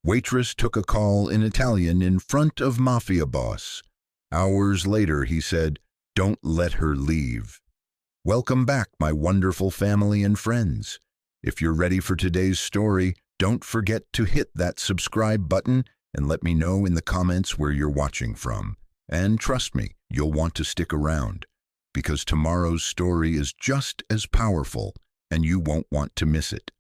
Waitress took a call in Italian in front of Mafia boss. Hours later, he said, "Don't let her leave." Welcome back, my wonderful family and friends. If you're ready for today's story, don't forget to hit that subscribe button and let me know in the comments where you're watching from. And trust me, you'll want to stick around, because tomorrow's story is just as powerful, and you won't want to miss it.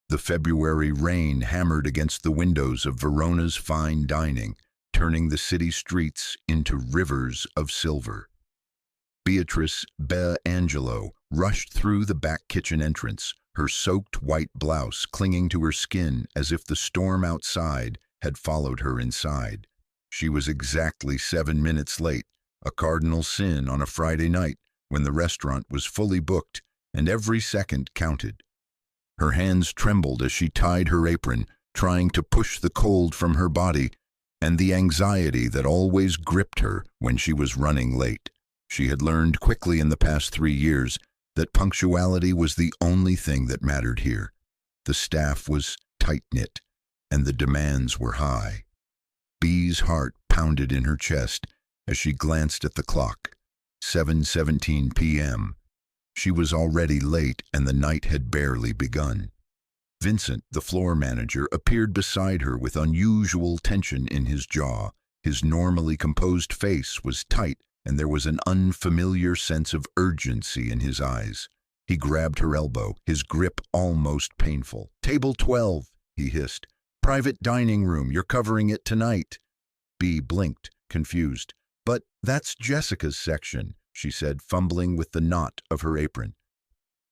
The February rain hammered against the windows of Verona's fine dining, turning the city streets into rivers of silver. Beatrice Angelo rushed through the back kitchen entrance, her soaked white blouse clinging to her skin as if the storm outside had followed her inside. She was exactly 7 minutes late, a cardinal sin on a Friday night when the restaurant was fully booked and every second counted. Her hands trembled as she tied her apron, trying to push the cold from her body and the anxiety that always gripped her when she was running late. She had learned quickly in the past 3 years that punctuality was the only thing that mattered here. The staff was tight-knit, and the demands were high. Bee's heart pounded in her chest as she glanced at the clock. 7:17 p.m. She was already late, and the night had barely begun. Vincent, the floor manager, appeared beside her with unusual tension in his jaw. His normally composed face was tight, and there was an unfamiliar sense of urgency in his eyes. He grabbed her elbow, his grip almost painful. "Table 12, he hissed. "Private dining room, you're covering it tonight." Bee blinked, confused. "But that's Jessica's section," she said, fumbling with the knot of her apron.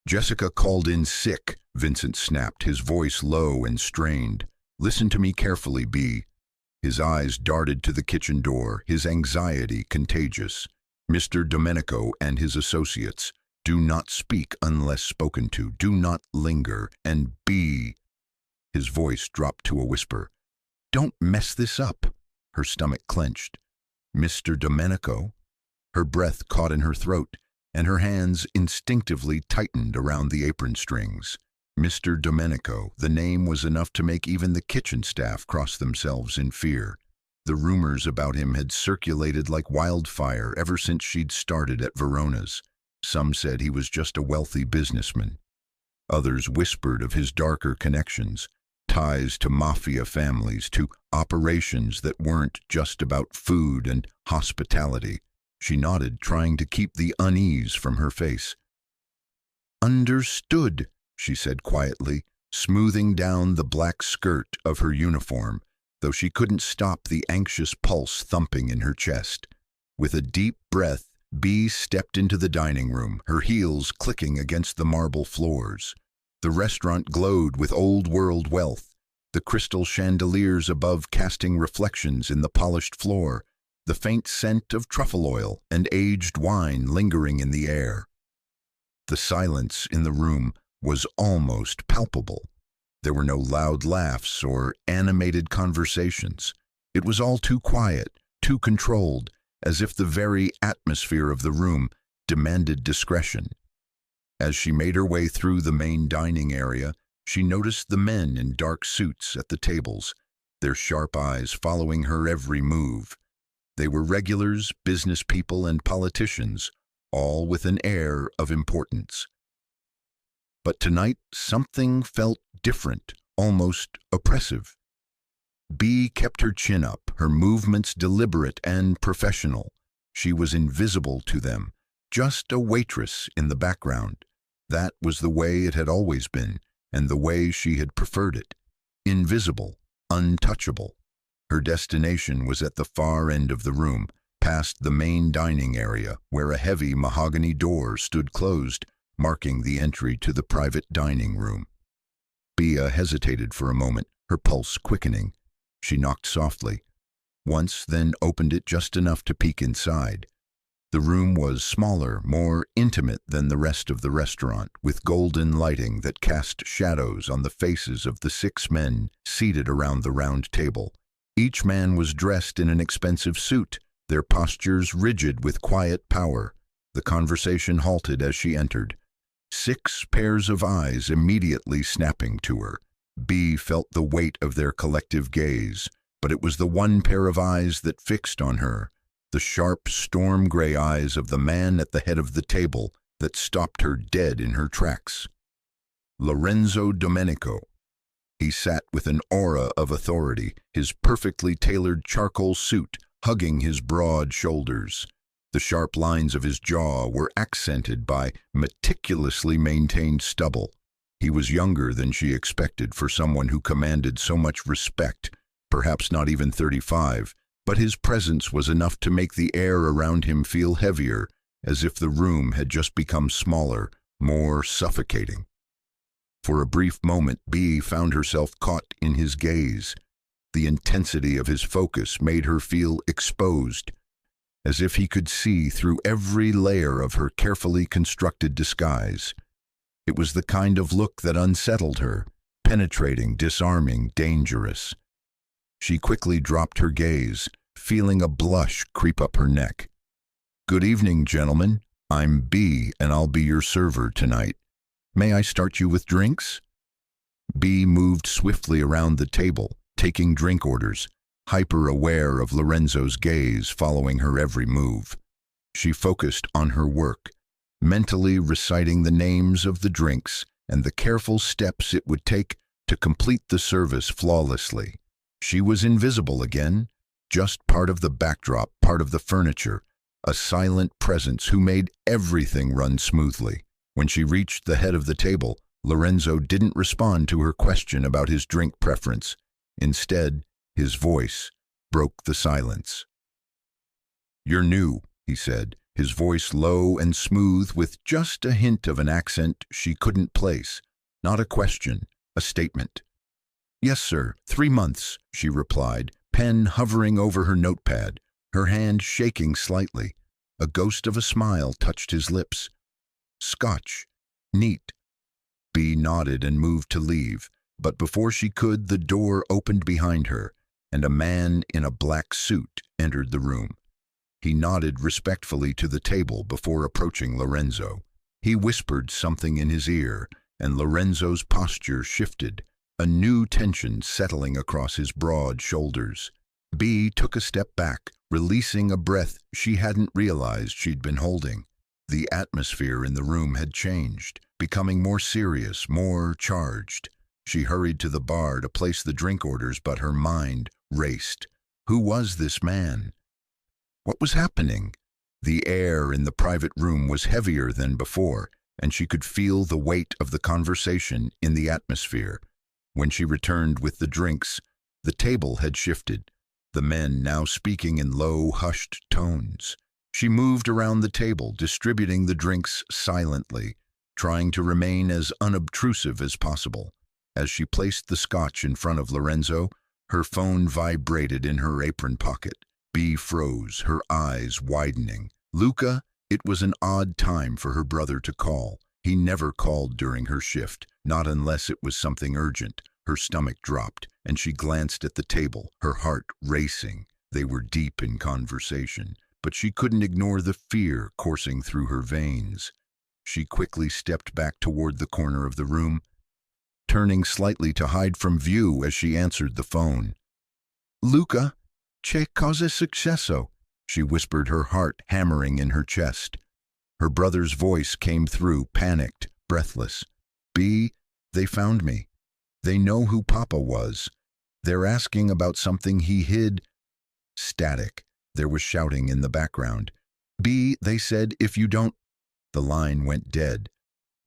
"Jessica called in sick," Vincent snapped, his voice low and strained. "Listen to me carefully, Bee." His eyes darted to the kitchen door, his anxiety contagious. "Mr. Domenico and his associates, do not speak unless spoken to. Do not linger. And Bee," his voice dropped to a whisper, "don't mess this up." Her stomach clenched. "Mr. Domenico?" Her breath caught in her throat, and her hands instinctively tightened around the apron strings. Mr. Domenico, the name was enough to make even the kitchen staff cross themselves in fear. The rumors about him had circulated like wildfire ever since she'd started at Verona's. Some said he was just a wealthy businessman. Others whispered of his darker connections, ties to mafia families, to operations that weren't just about food and hospitality. She nodded, trying to keep the unease from her face. "Understood," she said quietly, smoothing down the black skirt of her uniform, though she couldn't stop the anxious pulse thumping in her chest. With a deep breath, Bee stepped into the dining room, her heels clicking against the marble floors. The restaurant glowed with old-world wealth, the crystal chandeliers above casting reflections in the polished floor, the faint scent of truffle oil and aged wine lingering in the air. The silence in the room was almost palpable. There were no loud laughs or animated conversations. It was all too quiet, too controlled, as if the very atmosphere of the room demanded discretion. As she made her way through the main dining area, she noticed the men in dark suits at the tables, their sharp eyes following her every move. They were regulars, business people, and politicians, all with an air of importance. But tonight, something felt different, almost oppressive. Bee kept her chin up, her movements deliberate and professional. She was invisible to them, just a waitress in the background. That was the way it had always been, and the way she had preferred it. Invisible, untouchable. Her destination was at the far end of the room, past the main dining area, where a heavy mahogany door stood closed, marking the entry to the private dining room. Bea hesitated for a moment, her pulse quickening. She knocked softly. Once, then opened it just enough to peek inside. The room was smaller, more intimate than the rest of the restaurant, with golden lighting that cast shadows on the faces of the 6 men seated around the round table. Each man was dressed in an expensive suit, their postures rigid with quiet power. The conversation halted as she entered. 6 pairs of eyes immediately snapping to her. Bea felt the weight of their collective gaze, but it was the one pair of eyes that fixed on her, the sharp, storm-gray eyes of the man at the head of the table that stopped her dead in her tracks. Lorenzo Domenico. He sat with an aura of authority, his perfectly tailored charcoal suit hugging his broad shoulders. The sharp lines of his jaw were accented by meticulously maintained stubble. He was younger than she expected for someone who commanded so much respect, perhaps not even 35, but his presence was enough to make the air around him feel heavier, as if the room had just become smaller, more suffocating. For a brief moment, Bea found herself caught in his gaze. The intensity of his focus made her feel exposed, as if he could see through every layer of her carefully constructed disguise. It was the kind of look that unsettled her, penetrating, disarming, dangerous. She quickly dropped her gaze, feeling a blush creep up her neck. "Good evening, gentlemen. I'm Bea, and I'll be your server tonight. May I start you with drinks?" Bea moved swiftly around the table, taking drink orders, hyper-aware of Lorenzo's gaze following her every move. She focused on her work, mentally reciting the names of the drinks and the careful steps it would take to complete the service flawlessly. She was invisible again, just part of the backdrop, part of the furniture, a silent presence who made everything run smoothly. When she reached the head of the table, Lorenzo didn't respond to her question about his drink preference. Instead, his voice broke the silence. "You're new," he said, his voice low and smooth with just a hint of an accent she couldn't place. Not a question, a statement. "Yes, sir, 3 months," she replied, pen hovering over her notepad, her hand shaking slightly. A ghost of a smile touched his lips. "Scotch. Neat." Bea nodded and moved to leave, but before she could, the door opened behind her, and a man in a black suit entered the room. He nodded respectfully to the table before approaching Lorenzo. He whispered something in his ear, and Lorenzo's posture shifted, a new tension settling across his broad shoulders. Bea took a step back, releasing a breath she hadn't realized she'd been holding. The atmosphere in the room had changed, becoming more serious, more charged. She hurried to the bar to place the drink orders, but her mind raced. Who was this man? What was happening? The air in the private room was heavier than before, and she could feel the weight of the conversation in the atmosphere. When she returned with the drinks, the table had shifted, the men now speaking in low, hushed tones. She moved around the table, distributing the drinks silently, trying to remain as unobtrusive as possible. As she placed the scotch in front of Lorenzo, her phone vibrated in her apron pocket. Bea froze, her eyes widening. Luca, it was an odd time for her brother to call. He never called during her shift, not unless it was something urgent. Her stomach dropped, and she glanced at the table, her heart racing. They were deep in conversation, but she couldn't ignore the fear coursing through her veins. She quickly stepped back toward the corner of the room, turning slightly to hide from view as she answered the phone. "Luca, che cosa successo?" she whispered, her heart hammering in her chest. Her brother's voice came through, panicked, breathless. "Bea, they found me. They know who Papa was. They're asking about something he hid." Static. There was shouting in the background. "Bea, they said if you don't—" The line went dead.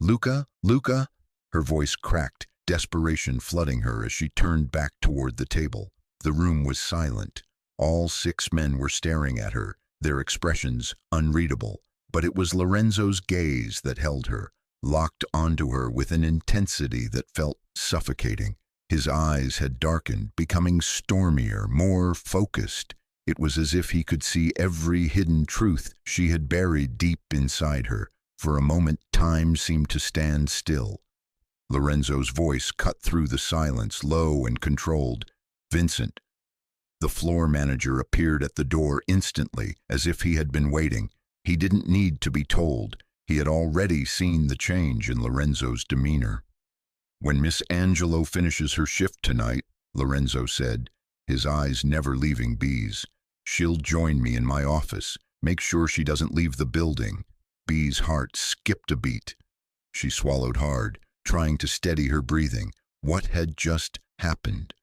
"Luca, Luca," her voice cracked, desperation flooding her as she turned back toward the table. The room was silent. All 6 men were staring at her, their expressions unreadable. But it was Lorenzo's gaze that held her, locked onto her with an intensity that felt suffocating. His eyes had darkened, becoming stormier, more focused. It was as if he could see every hidden truth she had buried deep inside her. For a moment, time seemed to stand still. Lorenzo's voice cut through the silence, low and controlled. "Vincent." The floor manager appeared at the door instantly, as if he had been waiting. He didn't need to be told. He had already seen the change in Lorenzo's demeanor. "When Miss Angelo finishes her shift tonight," Lorenzo said, his eyes never leaving Bee's, "she'll join me in my office. Make sure she doesn't leave the building." Bee's heart skipped a beat. She swallowed hard, trying to steady her breathing. What had just happened?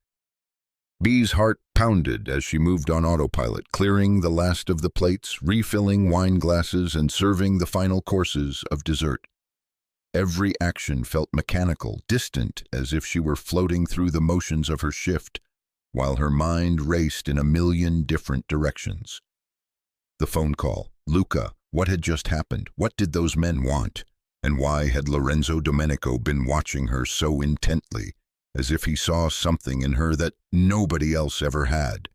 Bee's heart pounded as she moved on autopilot, clearing the last of the plates, refilling wine glasses, and serving the final courses of dessert. Every action felt mechanical, distant, as if she were floating through the motions of her shift, while her mind raced in a million different directions. The phone call. Luca. What had just happened? What did those men want? And why had Lorenzo Domenico been watching her so intently, as if he saw something in her that nobody else ever had?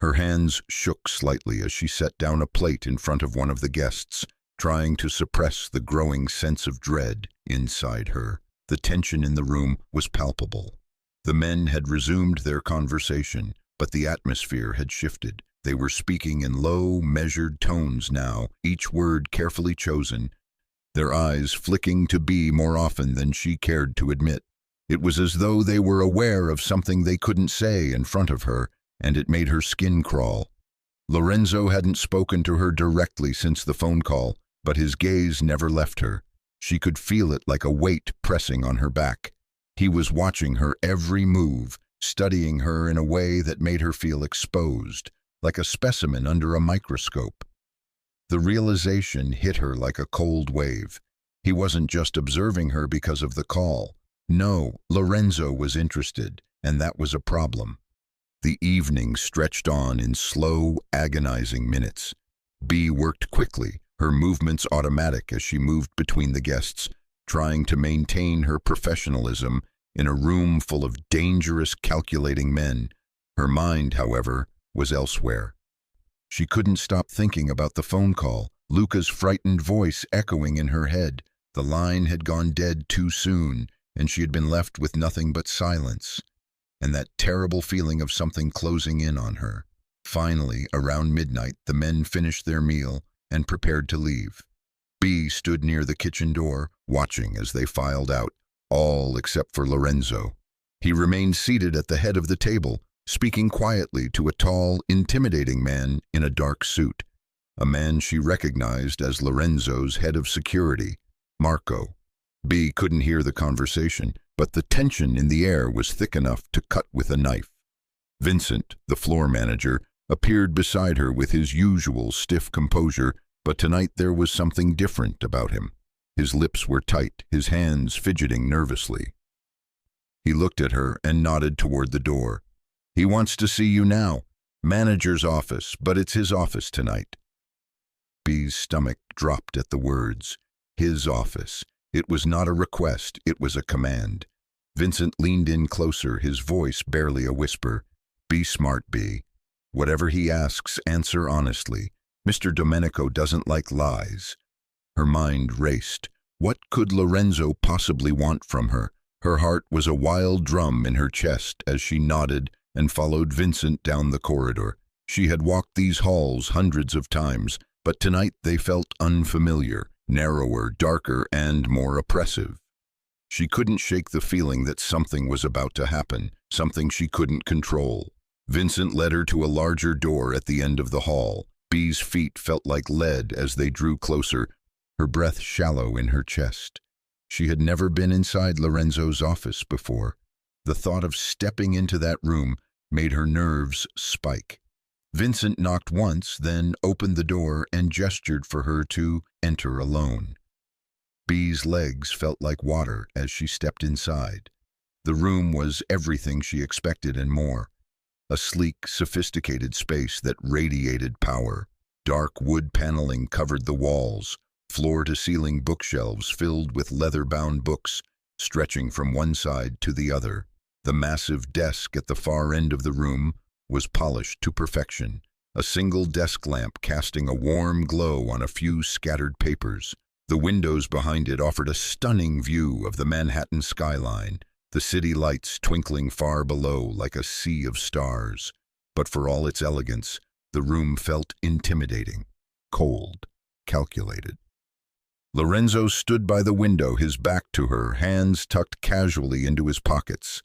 Her hands shook slightly as she set down a plate in front of one of the guests, trying to suppress the growing sense of dread inside her. The tension in the room was palpable. The men had resumed their conversation, but the atmosphere had shifted. They were speaking in low, measured tones now, each word carefully chosen, their eyes flicking to Bee more often than she cared to admit. It was as though they were aware of something they couldn't say in front of her, and it made her skin crawl. Lorenzo hadn't spoken to her directly since the phone call, but his gaze never left her. She could feel it like a weight pressing on her back. He was watching her every move, studying her in a way that made her feel exposed, like a specimen under a microscope. The realization hit her like a cold wave. He wasn't just observing her because of the call. No, Lorenzo was interested, and that was a problem. The evening stretched on in slow, agonizing minutes. Bee worked quickly, her movements automatic as she moved between the guests, trying to maintain her professionalism in a room full of dangerous, calculating men. Her mind, however, was elsewhere. She couldn't stop thinking about the phone call, Luca's frightened voice echoing in her head. The line had gone dead too soon, and she had been left with nothing but silence, and that terrible feeling of something closing in on her. Finally, around midnight, the men finished their meal and prepared to leave. Bee stood near the kitchen door, watching as they filed out, all except for Lorenzo. He remained seated at the head of the table, speaking quietly to a tall, intimidating man in a dark suit, a man she recognized as Lorenzo's head of security, Marco. Bee couldn't hear the conversation, but the tension in the air was thick enough to cut with a knife. Vincent, the floor manager, appeared beside her with his usual stiff composure, but tonight there was something different about him. His lips were tight, his hands fidgeting nervously. He looked at her and nodded toward the door. "He wants to see you now. Manager's office, but it's his office tonight." Bee's stomach dropped at the words. His office. It was not a request, it was a command. Vincent leaned in closer, his voice barely a whisper. "Be smart, Bee. Whatever he asks, answer honestly. Mr. Domenico doesn't like lies." Her mind raced. What could Lorenzo possibly want from her? Her heart was a wild drum in her chest as she nodded and followed Vincent down the corridor. She had walked these halls hundreds of times, but tonight they felt unfamiliar, narrower, darker, and more oppressive. She couldn't shake the feeling that something was about to happen, something she couldn't control. Vincent led her to a larger door at the end of the hall. Bee's feet felt like lead as they drew closer, her breath shallow in her chest. She had never been inside Lorenzo's office before. The thought of stepping into that room made her nerves spike. Vincent knocked once, then opened the door and gestured for her to enter alone. Bee's legs felt like water as she stepped inside. The room was everything she expected and more. A sleek, sophisticated space that radiated power. Dark wood paneling covered the walls, floor-to-ceiling bookshelves filled with leather-bound books, stretching from one side to the other. The massive desk at the far end of the room was polished to perfection, a single desk lamp casting a warm glow on a few scattered papers. The windows behind it offered a stunning view of the Manhattan skyline, the city lights twinkling far below like a sea of stars. But for all its elegance, the room felt intimidating, cold, calculated. Lorenzo stood by the window, his back to her, hands tucked casually into his pockets.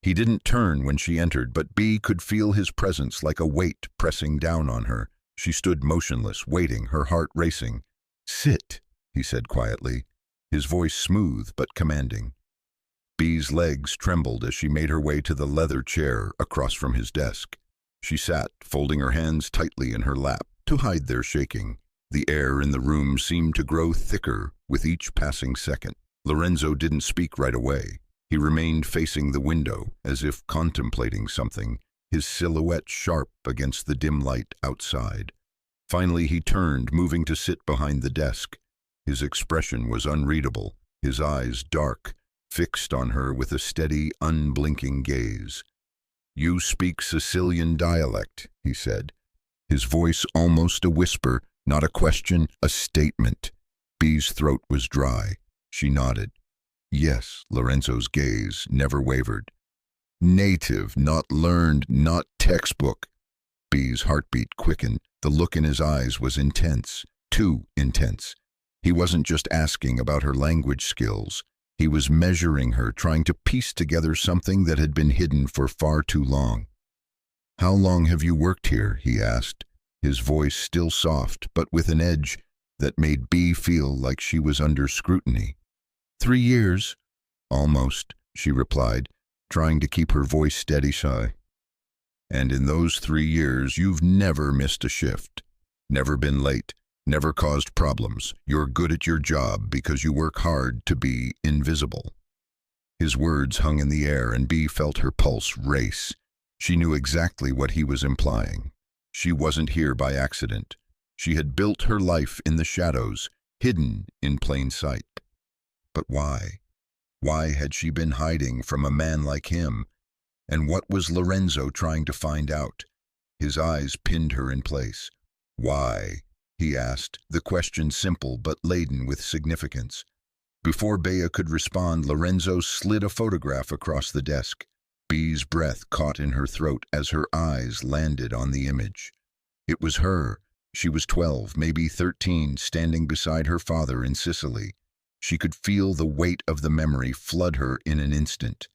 He didn't turn when she entered, but Bea could feel his presence like a weight pressing down on her. She stood motionless, waiting, her heart racing. "Sit," he said quietly, his voice smooth but commanding. Bea's legs trembled as she made her way to the leather chair across from his desk. She sat, folding her hands tightly in her lap to hide their shaking. The air in the room seemed to grow thicker with each passing second. Lorenzo didn't speak right away. He remained facing the window, as if contemplating something, his silhouette sharp against the dim light outside. Finally he turned, moving to sit behind the desk. His expression was unreadable, his eyes dark, fixed on her with a steady, unblinking gaze. "You speak Sicilian dialect," he said, his voice almost a whisper, not a question, a statement. Bea's throat was dry. She nodded. "Yes," Lorenzo's gaze never wavered. "Native, not learned, not textbook." Bea's heartbeat quickened. The look in his eyes was intense, too intense. He wasn't just asking about her language skills. He was measuring her, trying to piece together something that had been hidden for far too long. "How long have you worked here?" he asked, his voice still soft, but with an edge that made Bea feel like she was under scrutiny. 3 years. "Almost," she replied, trying to keep her voice steady shy. "And in those 3 years, you've never missed a shift, never been late, never caused problems. You're good at your job because you work hard to be invisible." His words hung in the air, and Bea felt her pulse race. She knew exactly what he was implying. She wasn't here by accident. She had built her life in the shadows, hidden in plain sight. But why? Why had she been hiding from a man like him? And what was Lorenzo trying to find out? His eyes pinned her in place. "Why?" he asked, the question simple but laden with significance. Before Bea could respond, Lorenzo slid a photograph across the desk. Bea's breath caught in her throat as her eyes landed on the image. It was her. She was 12, maybe 13, standing beside her father in Sicily. She could feel the weight of the memory flood her in an instant.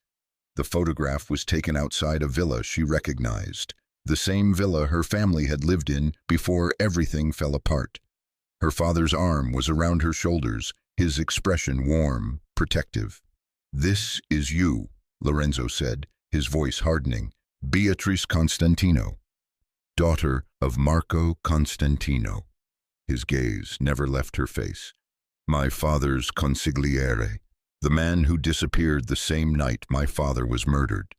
The photograph was taken outside a villa she recognized, the same villa her family had lived in before everything fell apart. Her father's arm was around her shoulders, his expression warm, protective. "This is you," Lorenzo said, his voice hardening. "Beatrice Constantino, daughter of Marco Constantino." His gaze never left her face. "My father's consigliere, the man who disappeared the same night my father was murdered."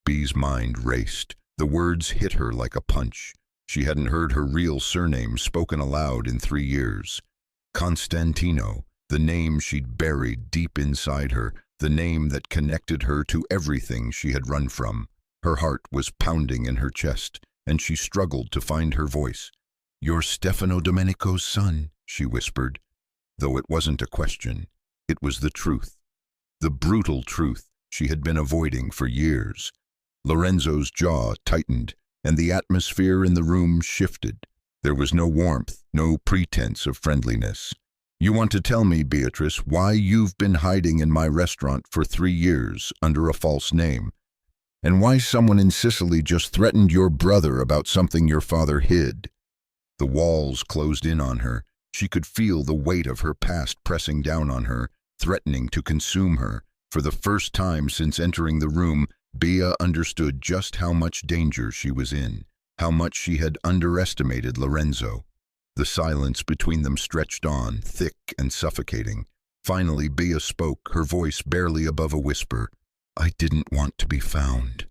Bea's mind raced. The words hit her like a punch. She hadn't heard her real surname spoken aloud in 3 years. Constantino, the name she'd buried deep inside her, the name that connected her to everything she had run from. Her heart was pounding in her chest, and she struggled to find her voice. "You're Stefano Domenico's son," she whispered. Though it wasn't a question, it was the truth. The brutal truth she had been avoiding for years. Lorenzo's jaw tightened, and the atmosphere in the room shifted. There was no warmth, no pretense of friendliness. "You want to tell me, Beatrice, why you've been hiding in my restaurant for 3 years under a false name, and why someone in Sicily just threatened your brother about something your father hid?" The walls closed in on her. She could feel the weight of her past pressing down on her, threatening to consume her. For the first time since entering the room, Bea understood just how much danger she was in, how much she had underestimated Lorenzo. The silence between them stretched on, thick and suffocating. Finally, Bea spoke, her voice barely above a whisper. "I didn't want to be found."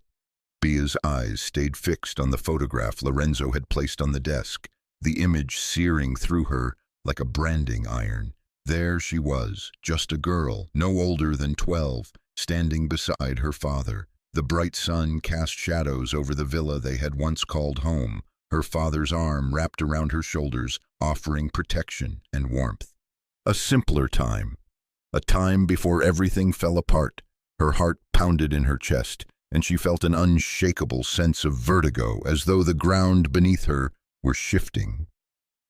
Bea's eyes stayed fixed on the photograph Lorenzo had placed on the desk, the image searing through her like a branding iron. There she was, just a girl, no older than 12, standing beside her father. The bright sun cast shadows over the villa they had once called home, her father's arm wrapped around her shoulders, offering protection and warmth. A simpler time, a time before everything fell apart. Her heart pounded in her chest, and she felt an unshakable sense of vertigo, as though the ground beneath her were shifting.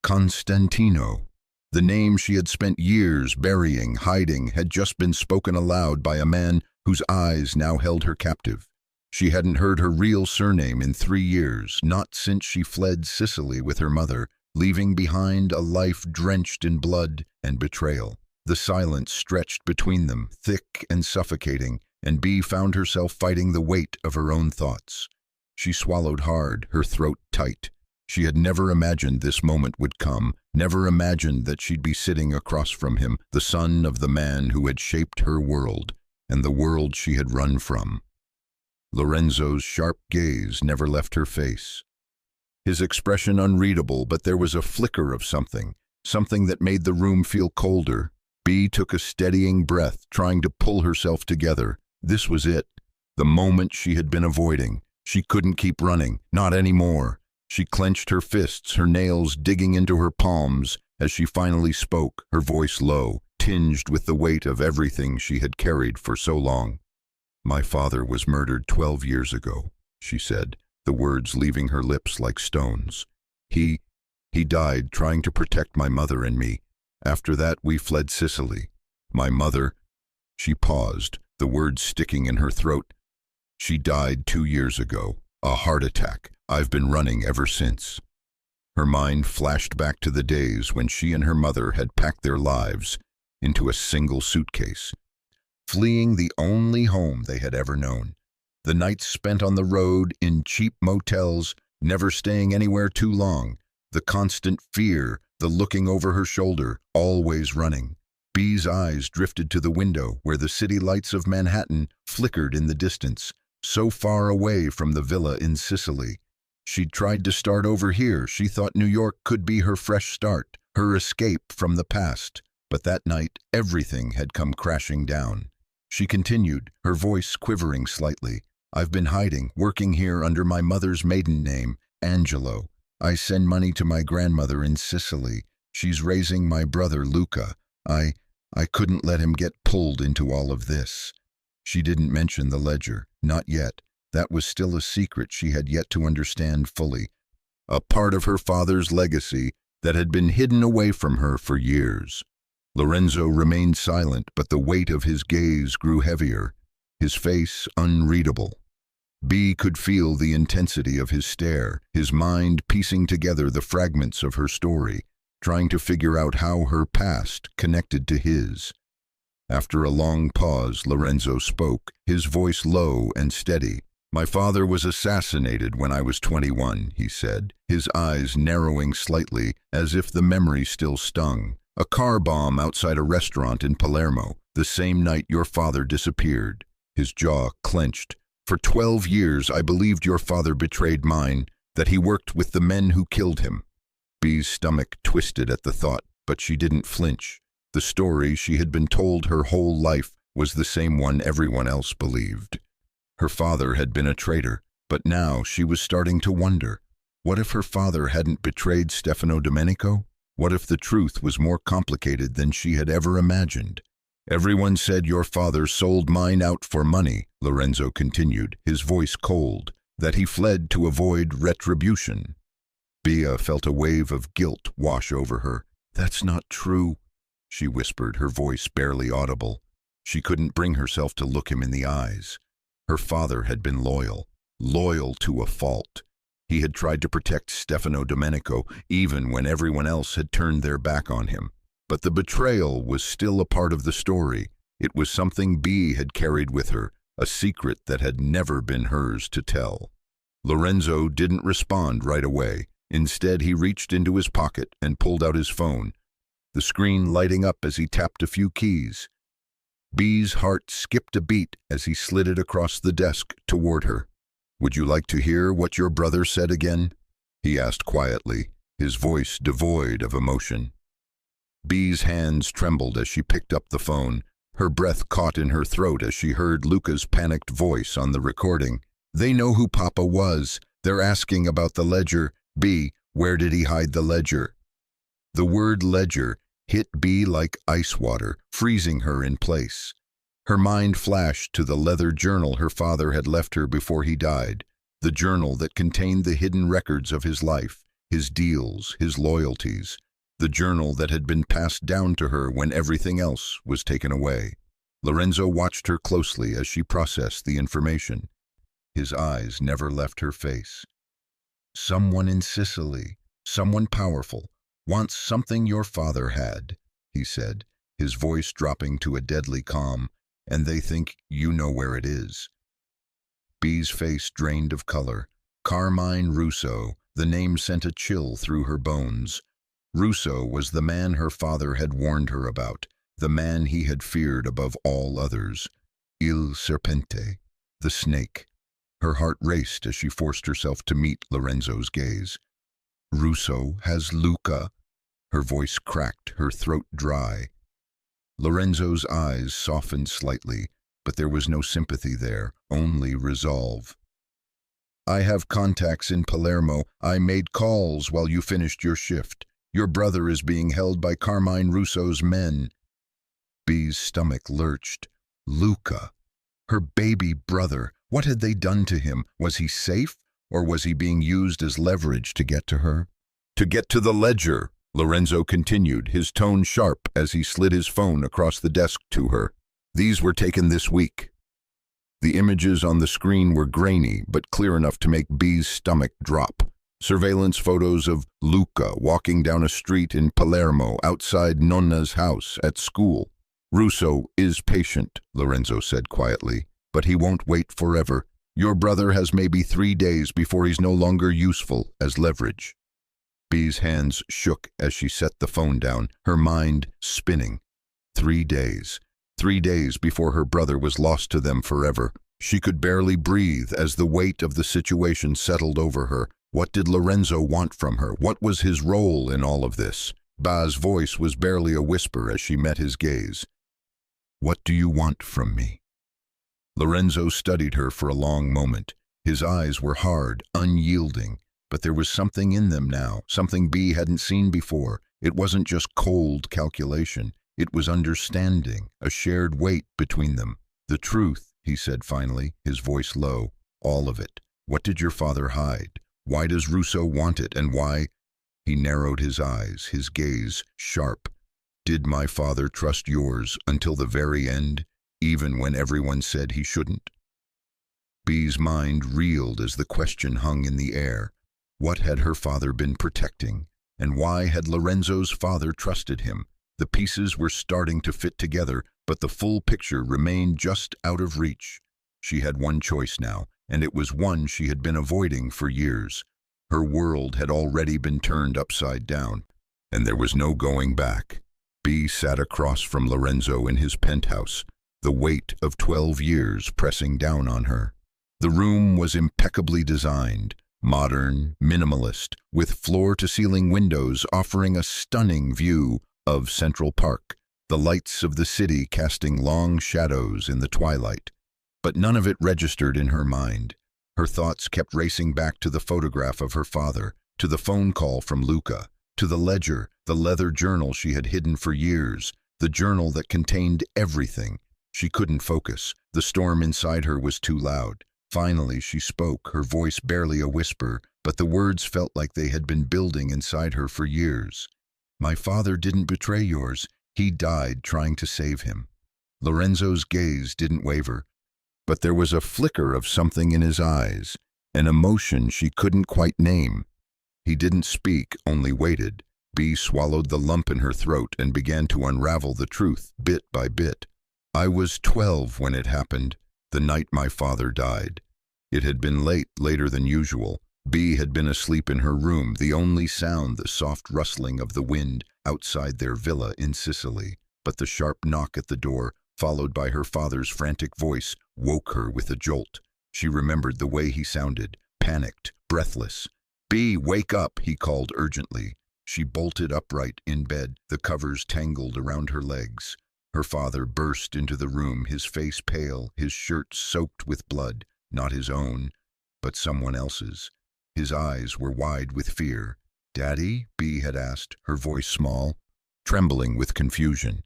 Constantino, The name she had spent years burying, hiding, had just been spoken aloud by a man whose eyes now held her captive. She hadn't heard her real surname in 3 years, not since she fled Sicily with her mother, leaving behind a life drenched in blood and betrayal. The silence stretched between them, thick and suffocating, and Bea found herself fighting the weight of her own thoughts. She swallowed hard, her throat tight. She had never imagined this moment would come, never imagined that she'd be sitting across from him, the son of the man who had shaped her world, and the world she had run from. Lorenzo's sharp gaze never left her face. His expression unreadable, but there was a flicker of something that made the room feel colder. Bea took a steadying breath, trying to pull herself together. This was it, the moment she had been avoiding. She couldn't keep running, not anymore. She clenched her fists, her nails digging into her palms as she finally spoke, her voice low, tinged with the weight of everything she had carried for so long. "My father was murdered 12 years ago," she said, the words leaving her lips like stones. He died trying to protect my mother and me. After that, we fled Sicily. My mother—" She paused, the words sticking in her throat. "She died 2 years ago. A heart attack. I've been running ever since." Her mind flashed back to the days when she and her mother had packed their lives into a single suitcase, fleeing the only home they had ever known. The nights spent on the road, in cheap motels, never staying anywhere too long. The constant fear, the looking over her shoulder, always running. Bea's eyes drifted to the window where the city lights of Manhattan flickered in the distance, so far away from the villa in Sicily. She'd tried to start over here. She thought New York could be her fresh start, her escape from the past. But that night, everything had come crashing down. She continued, her voice quivering slightly. "I've been hiding, working here under my mother's maiden name, Angelo. I send money to my grandmother in Sicily. She's raising my brother, Luca. I couldn't let him get pulled into all of this." She didn't mention the ledger, not yet. That was still a secret she had yet to understand fully. A part of her father's legacy that had been hidden away from her for years. Lorenzo remained silent, but the weight of his gaze grew heavier, his face unreadable. Bea could feel the intensity of his stare, his mind piecing together the fragments of her story, trying to figure out how her past connected to his. After a long pause, Lorenzo spoke, his voice low and steady. "My father was assassinated when I was 21, he said, his eyes narrowing slightly as if the memory still stung. "A car bomb outside a restaurant in Palermo, the same night your father disappeared." His jaw clenched. "For 12 years I believed your father betrayed mine, that he worked with the men who killed him." Bea's stomach twisted at the thought, but she didn't flinch. The story she had been told her whole life was the same one everyone else believed. Her father had been a traitor, but now she was starting to wonder. What if her father hadn't betrayed Stefano Domenico? What if the truth was more complicated than she had ever imagined? "Everyone said your father sold mine out for money," Lorenzo continued, his voice cold, "that he fled to avoid retribution." Bea felt a wave of guilt wash over her. "That's not true," she whispered, her voice barely audible. She couldn't bring herself to look him in the eyes. Her father had been loyal to a fault. He had tried to protect Stefano Domenico even when everyone else had turned their back on him. But the betrayal was still a part of the story. It was something Bea had carried with her, a secret that had never been hers to tell. Lorenzo didn't respond right away. Instead, he reached into his pocket and pulled out his phone, the screen lighting up as he tapped a few keys. Bea's heart skipped a beat as he slid it across the desk toward her. "Would you like to hear what your brother said again?" he asked quietly, his voice devoid of emotion. Bea's hands trembled as she picked up the phone. Her breath caught in her throat as she heard Luca's panicked voice on the recording. "They know who Papa was. They're asking about the ledger. Bea, where did he hide the ledger?" The word ledger hit Bea like ice water, freezing her in place. Her mind flashed to the leather journal her father had left her before he died, the journal that contained the hidden records of his life, his deals, his loyalties. the journal that had been passed down to her when everything else was taken away. Lorenzo watched her closely as she processed the information. His eyes never left her face. "Someone in Sicily, someone powerful, wants something your father had," he said, his voice dropping to a deadly calm, "and they think you know where it is." Bee's face drained of color. Carmine Russo, the name sent a chill through her bones. Russo was the man her father had warned her about, the man he had feared above all others. Il Serpente, the snake. Her heart raced as she forced herself to meet Lorenzo's gaze. "Russo has Luca." Her voice cracked, her throat dry. Lorenzo's eyes softened slightly, but there was no sympathy there, only resolve. "I have contacts in Palermo. I made calls while you finished your shift. Your brother is being held by Carmine Russo's men." Bee's stomach lurched. Luca, her baby brother. What had they done to him? Was he safe, or was he being used as leverage to get to her? "To get to the ledger," Lorenzo continued, his tone sharp as he slid his phone across the desk to her. "These were taken this week." The images on the screen were grainy, but clear enough to make Bee's stomach drop. Surveillance photos of Luca walking down a street in Palermo outside Nonna's house at school. "Russo is patient," Lorenzo said quietly, "but he won't wait forever. Your brother has maybe 3 days before he's no longer useful as leverage." Bee's hands shook as she set the phone down, her mind spinning. 3 days. 3 days before her brother was lost to them forever. She could barely breathe as the weight of the situation settled over her. What did Lorenzo want from her? What was his role in all of this? Ba's voice was barely a whisper as she met his gaze. "What do you want from me?" Lorenzo studied her for a long moment. His eyes were hard, unyielding, but there was something in them now, something Bee hadn't seen before. It wasn't just cold calculation. It was understanding, a shared weight between them. "The truth," he said finally, his voice low. "All of it. What did your father hide? Why does Russo want it, and why?" He narrowed his eyes, his gaze sharp. "Did my father trust yours until the very end, even when everyone said he shouldn't?" Bee's mind reeled as the question hung in the air. What had her father been protecting? And why had Lorenzo's father trusted him? The pieces were starting to fit together, but the full picture remained just out of reach. She had one choice now, and it was one she had been avoiding for years. Her world had already been turned upside down, and there was no going back. Bee sat across from Lorenzo in his penthouse, the weight of 12 years pressing down on her. The room was impeccably designed, modern, minimalist, with floor-to-ceiling windows offering a stunning view of Central Park, the lights of the city casting long shadows in the twilight. But none of it registered in her mind. Her thoughts kept racing back to the photograph of her father, to the phone call from Luca, to the ledger, the leather journal she had hidden for years, the journal that contained everything. She couldn't focus. The storm inside her was too loud. Finally, she spoke, her voice barely a whisper, but the words felt like they had been building inside her for years. "My father didn't betray yours. He died trying to save him." Lorenzo's gaze didn't waver, but there was a flicker of something in his eyes, an emotion she couldn't quite name. He didn't speak, only waited. Bee swallowed the lump in her throat and began to unravel the truth, bit by bit. "I was 12 when it happened, the night my father died. It had been late, later than usual. Bee had been asleep in her room, the only sound the soft rustling of the wind outside their villa in Sicily. But the sharp knock at the door, followed by her father's frantic voice, woke her with a jolt. She remembered the way he sounded, panicked, breathless. "Bee, wake up," he called urgently. She bolted upright in bed, the covers tangled around her legs. Her father burst into the room, his face pale, his shirt soaked with blood, not his own, but someone else's. His eyes were wide with fear. "Daddy?" Bee had asked, her voice small, trembling with confusion.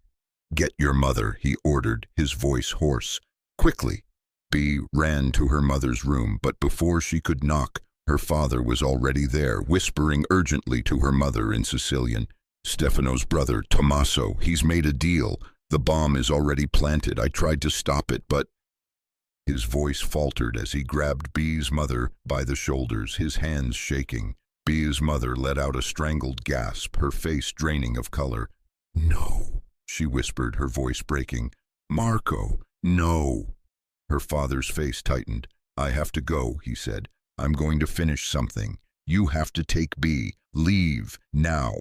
"Get your mother," he ordered, his voice hoarse. "Quickly!" Bee ran to her mother's room, but before she could knock, her father was already there, whispering urgently to her mother in Sicilian. Stefano's brother, Tommaso, he's made a deal. The bomb is already planted. I tried to stop it, but... His voice faltered as he grabbed B's mother by the shoulders, his hands shaking. B's mother let out a strangled gasp, her face draining of color. "No," she whispered, her voice breaking. "Marco, no." Her father's face tightened. "I have to go," he said. "I'm going to finish something. You have to take B. Leave, now."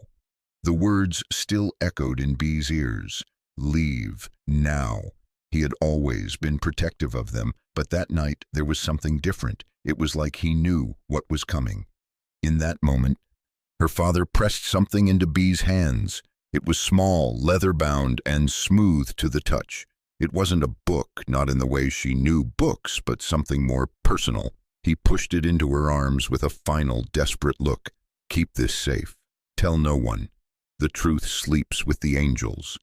The words still echoed in B's ears. Leave, now. He had always been protective of them, but that night there was something different. It was like he knew what was coming. In that moment, her father pressed something into B's hands. It was small, leather-bound, and smooth to the touch. It wasn't a book, not in the way she knew books, but something more personal. He pushed it into her arms with a final, desperate look. "Keep this safe. Tell no one. The truth sleeps with the angels."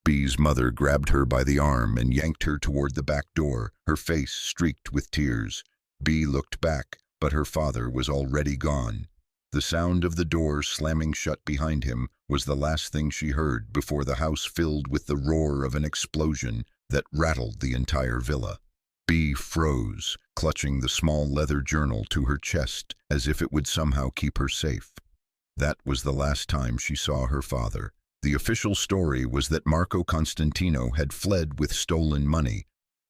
B's mother grabbed her by the arm and yanked her toward the back door, her face streaked with tears. B looked back, but her father was already gone. The sound of the door slamming shut behind him was the last thing she heard before the house filled with the roar of an explosion that rattled the entire villa. B froze, clutching the small leather journal to her chest as if it would somehow keep her safe. That was the last time she saw her father. The official story was that Marco Constantino had fled with stolen money,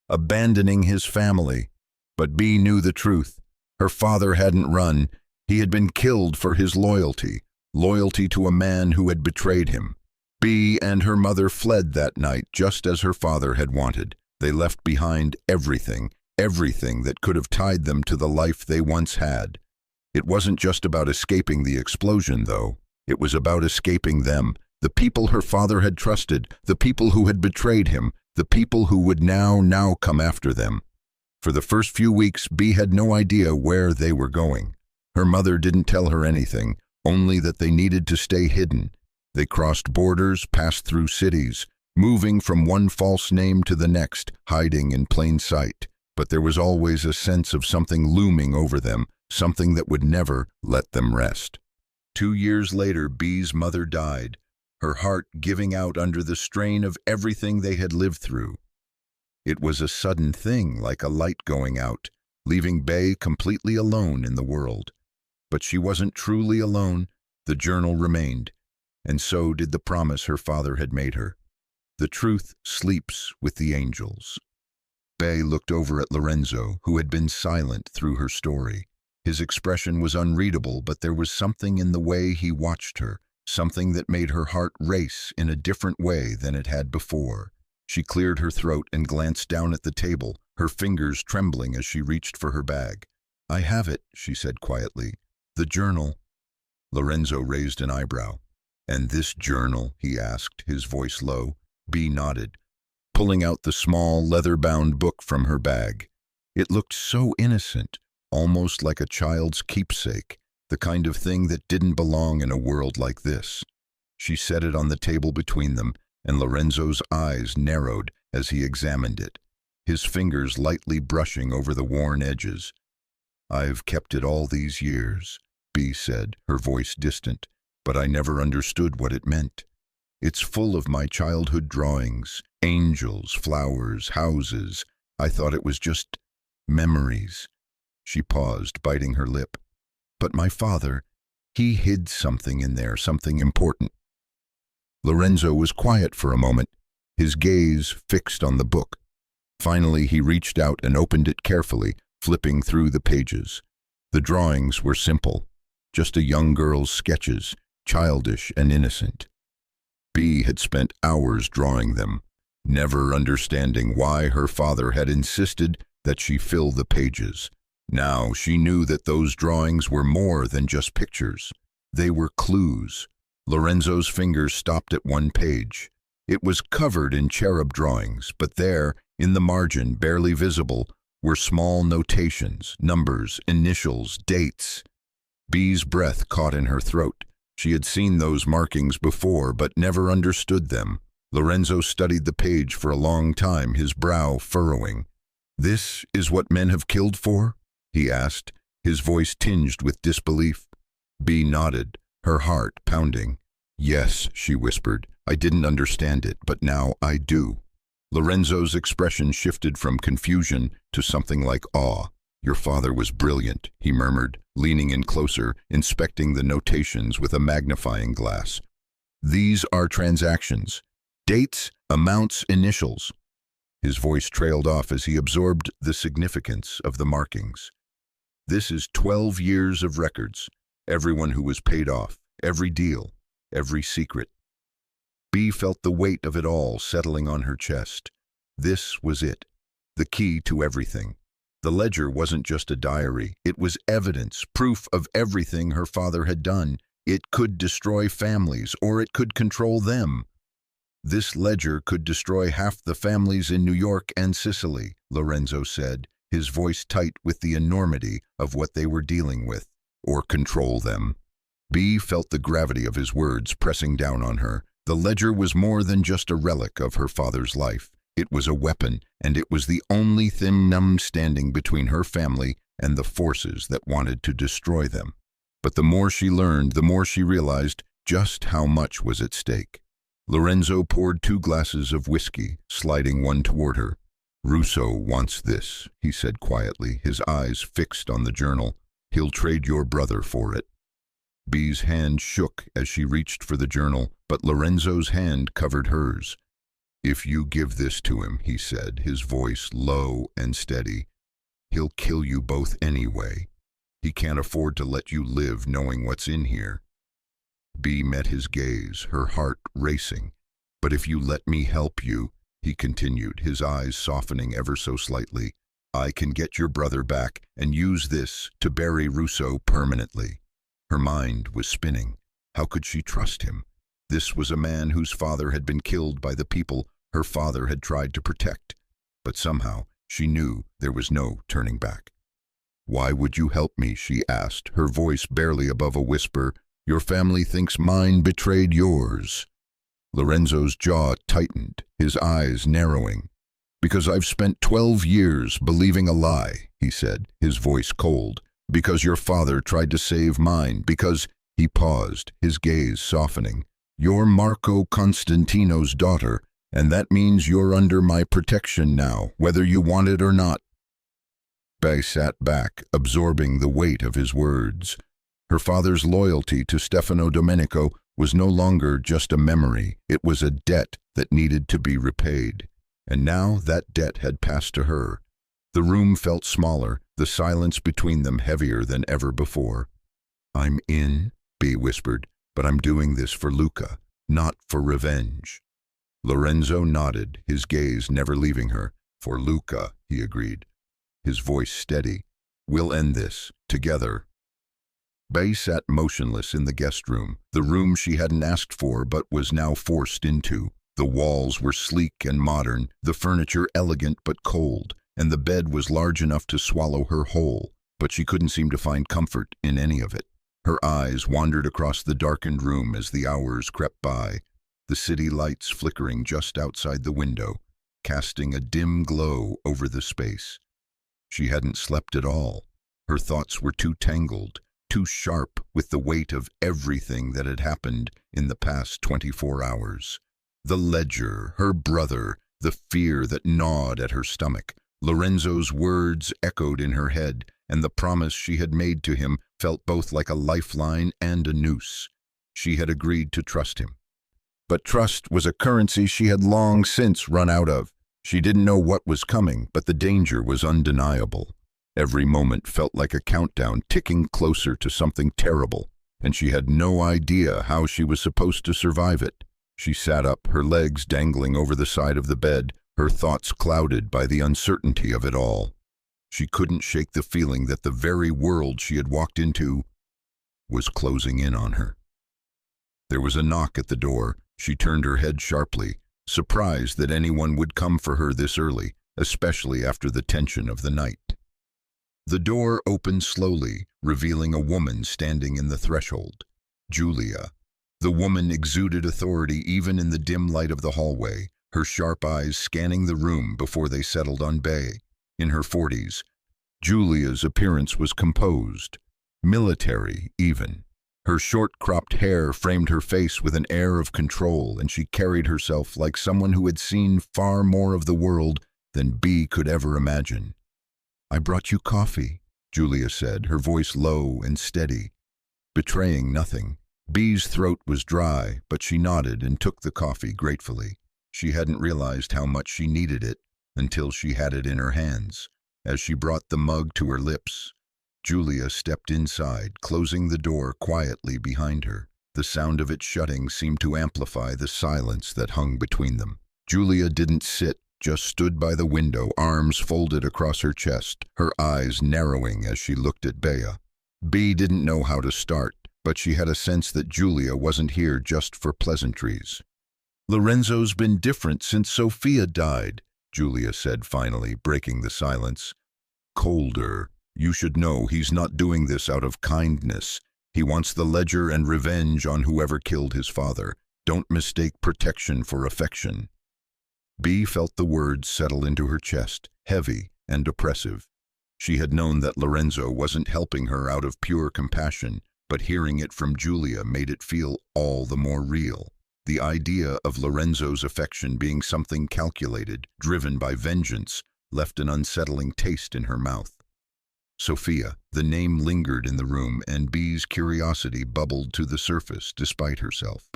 abandoning his family. But B knew the truth. Her father hadn't run. He had been killed for his loyalty to a man who had betrayed him. B and her mother fled that night just as her father had wanted. They left behind everything that could have tied them to the life they once had. It wasn't just about escaping the explosion, though. It was about escaping them, the people her father had trusted, the people who had betrayed him, the people who would now come after them. For the first few weeks, B had no idea where they were going. Her mother didn't tell her anything, only that they needed to stay hidden. They crossed borders, passed through cities, moving from one false name to the next, hiding in plain sight. But there was always a sense of something looming over them, something that would never let them rest. 2 years later, B's mother died, her heart giving out under the strain of everything they had lived through. It was a sudden thing, like a light going out, leaving Bay completely alone in the world. But she wasn't truly alone. The journal remained, and so did the promise her father had made her. The truth sleeps with the angels. Bay looked over at Lorenzo, who had been silent through her story. His expression was unreadable, but there was something in the way he watched her, something that made her heart race in a different way than it had before. She cleared her throat and glanced down at the table, her fingers trembling as she reached for her bag. "I have it," she said quietly. "The journal." Lorenzo raised an eyebrow. "And this journal?" he asked, his voice low. B nodded, pulling out the small, leather-bound book from her bag. It looked so innocent, almost like a child's keepsake, the kind of thing that didn't belong in a world like this. She set it on the table between them, and Lorenzo's eyes narrowed as he examined it, his fingers lightly brushing over the worn edges. "I've kept it all these years," B said, her voice distant, "but I never understood what it meant. It's full of my childhood drawings, angels, flowers, houses. I thought it was just memories." She paused, biting her lip. "But my father, he hid something in there, something important." Lorenzo was quiet for a moment, his gaze fixed on the book. Finally, he reached out and opened it carefully, flipping through the pages. The drawings were simple, just a young girl's sketches, childish and innocent. B had spent hours drawing them, never understanding why her father had insisted that she fill the pages. Now she knew that those drawings were more than just pictures. They were clues. Lorenzo's fingers stopped at one page. It was covered in cherub drawings, but there, in the margin, barely visible, were small notations, numbers, initials, dates. B's breath caught in her throat. She had seen those markings before, but never understood them. Lorenzo studied the page for a long time, his brow furrowing. "This is what men have killed for?" he asked, his voice tinged with disbelief. B nodded, her heart pounding. Yes, she whispered. I didn't understand it, but now I do. Lorenzo's expression shifted from confusion to something like awe. Your father was brilliant, he murmured, leaning in closer, inspecting the notations with a magnifying glass. These are transactions. Dates, amounts, initials. His voice trailed off as he absorbed the significance of the markings. This is 12 years of records. Everyone who was paid off, every deal, every secret. Bea felt the weight of it all settling on her chest. This was it, the key to everything. The ledger wasn't just a diary, it was evidence, proof of everything her father had done. It could destroy families, or it could control them. This ledger could destroy half the families in New York and Sicily, Lorenzo said, his voice tight with the enormity of what they were dealing with, or control them. Bea felt the gravity of his words pressing down on her. The ledger was more than just a relic of her father's life. It was a weapon, and it was the only thing standing between her family and the forces that wanted to destroy them. But the more she learned, the more she realized just how much was at stake. Lorenzo poured 2 glasses of whiskey, sliding one toward her. Russo wants this, he said quietly, his eyes fixed on the journal. He'll trade your brother for it. Bea's hand shook as she reached for the journal, but Lorenzo's hand covered hers. If you give this to him, he said, his voice low and steady, he'll kill you both anyway. He can't afford to let you live knowing what's in here. Bea met his gaze, her heart racing. But if you let me help you, he continued, his eyes softening ever so slightly, I can get your brother back and use this to bury Russo permanently. Her mind was spinning. How could she trust him? This was a man whose father had been killed by the people her father had tried to protect. But somehow she knew there was no turning back. Why would you help me? She asked, her voice barely above a whisper. Your family thinks mine betrayed yours. Lorenzo's jaw tightened, his eyes narrowing. Because I've spent 12 years believing a lie, he said, his voice cold. Because your father tried to save mine. Because, he paused, his gaze softening. You're Marco Constantino's daughter, and that means you're under my protection now, whether you want it or not. Bea sat back, absorbing the weight of his words. Her father's loyalty to Stefano Domenico was no longer just a memory, it was a debt that needed to be repaid. And now that debt had passed to her. The room felt smaller, the silence between them heavier than ever before. I'm in, Bea whispered, but I'm doing this for Luca, not for revenge. Lorenzo nodded, his gaze never leaving her. For Luca, he agreed, his voice steady. We'll end this, together. Bea sat motionless in the guest room, the room she hadn't asked for but was now forced into. The walls were sleek and modern, the furniture elegant but cold, and the bed was large enough to swallow her whole, but she couldn't seem to find comfort in any of it. Her eyes wandered across the darkened room as the hours crept by, the city lights flickering just outside the window, casting a dim glow over the space. She hadn't slept at all. Her thoughts were too tangled, too sharp with the weight of everything that had happened in the past 24 hours. The ledger, her brother, the fear that gnawed at her stomach. Lorenzo's words echoed in her head, and the promise she had made to him felt both like a lifeline and a noose. She had agreed to trust him. But trust was a currency she had long since run out of. She didn't know what was coming, but the danger was undeniable. Every moment felt like a countdown, ticking closer to something terrible, and she had no idea how she was supposed to survive it. She sat up, her legs dangling over the side of the bed, her thoughts clouded by the uncertainty of it all. She couldn't shake the feeling that the very world she had walked into was closing in on her. There was a knock at the door. She turned her head sharply, surprised that anyone would come for her this early, especially after the tension of the night. The door opened slowly, revealing a woman standing in the threshold. Julia. The woman exuded authority even in the dim light of the hallway, her sharp eyes scanning the room before they settled on Bea. In her 40s, Julia's appearance was composed, military even. Her short-cropped hair framed her face with an air of control, and she carried herself like someone who had seen far more of the world than Bea could ever imagine. "I brought you coffee," Julia said, her voice low and steady, betraying nothing. Bea's throat was dry, but she nodded and took the coffee gratefully. She hadn't realized how much she needed it until she had it in her hands. As she brought the mug to her lips, Julia stepped inside, closing the door quietly behind her. The sound of it shutting seemed to amplify the silence that hung between them. Julia didn't sit, just stood by the window, arms folded across her chest, her eyes narrowing as she looked at Bea. Bea didn't know how to start, but she had a sense that Julia wasn't here just for pleasantries. "Lorenzo's been different since Sophia died," Julia said finally, breaking the silence. "Colder. You should know he's not doing this out of kindness. He wants the ledger and revenge on whoever killed his father. Don't mistake protection for affection." Bea felt the words settle into her chest, heavy and oppressive. She had known that Lorenzo wasn't helping her out of pure compassion, but hearing it from Julia made it feel all the more real. The idea of Lorenzo's affection being something calculated, driven by vengeance, left an unsettling taste in her mouth. Sophia, the name lingered in the room, and Bea's curiosity bubbled to the surface despite herself.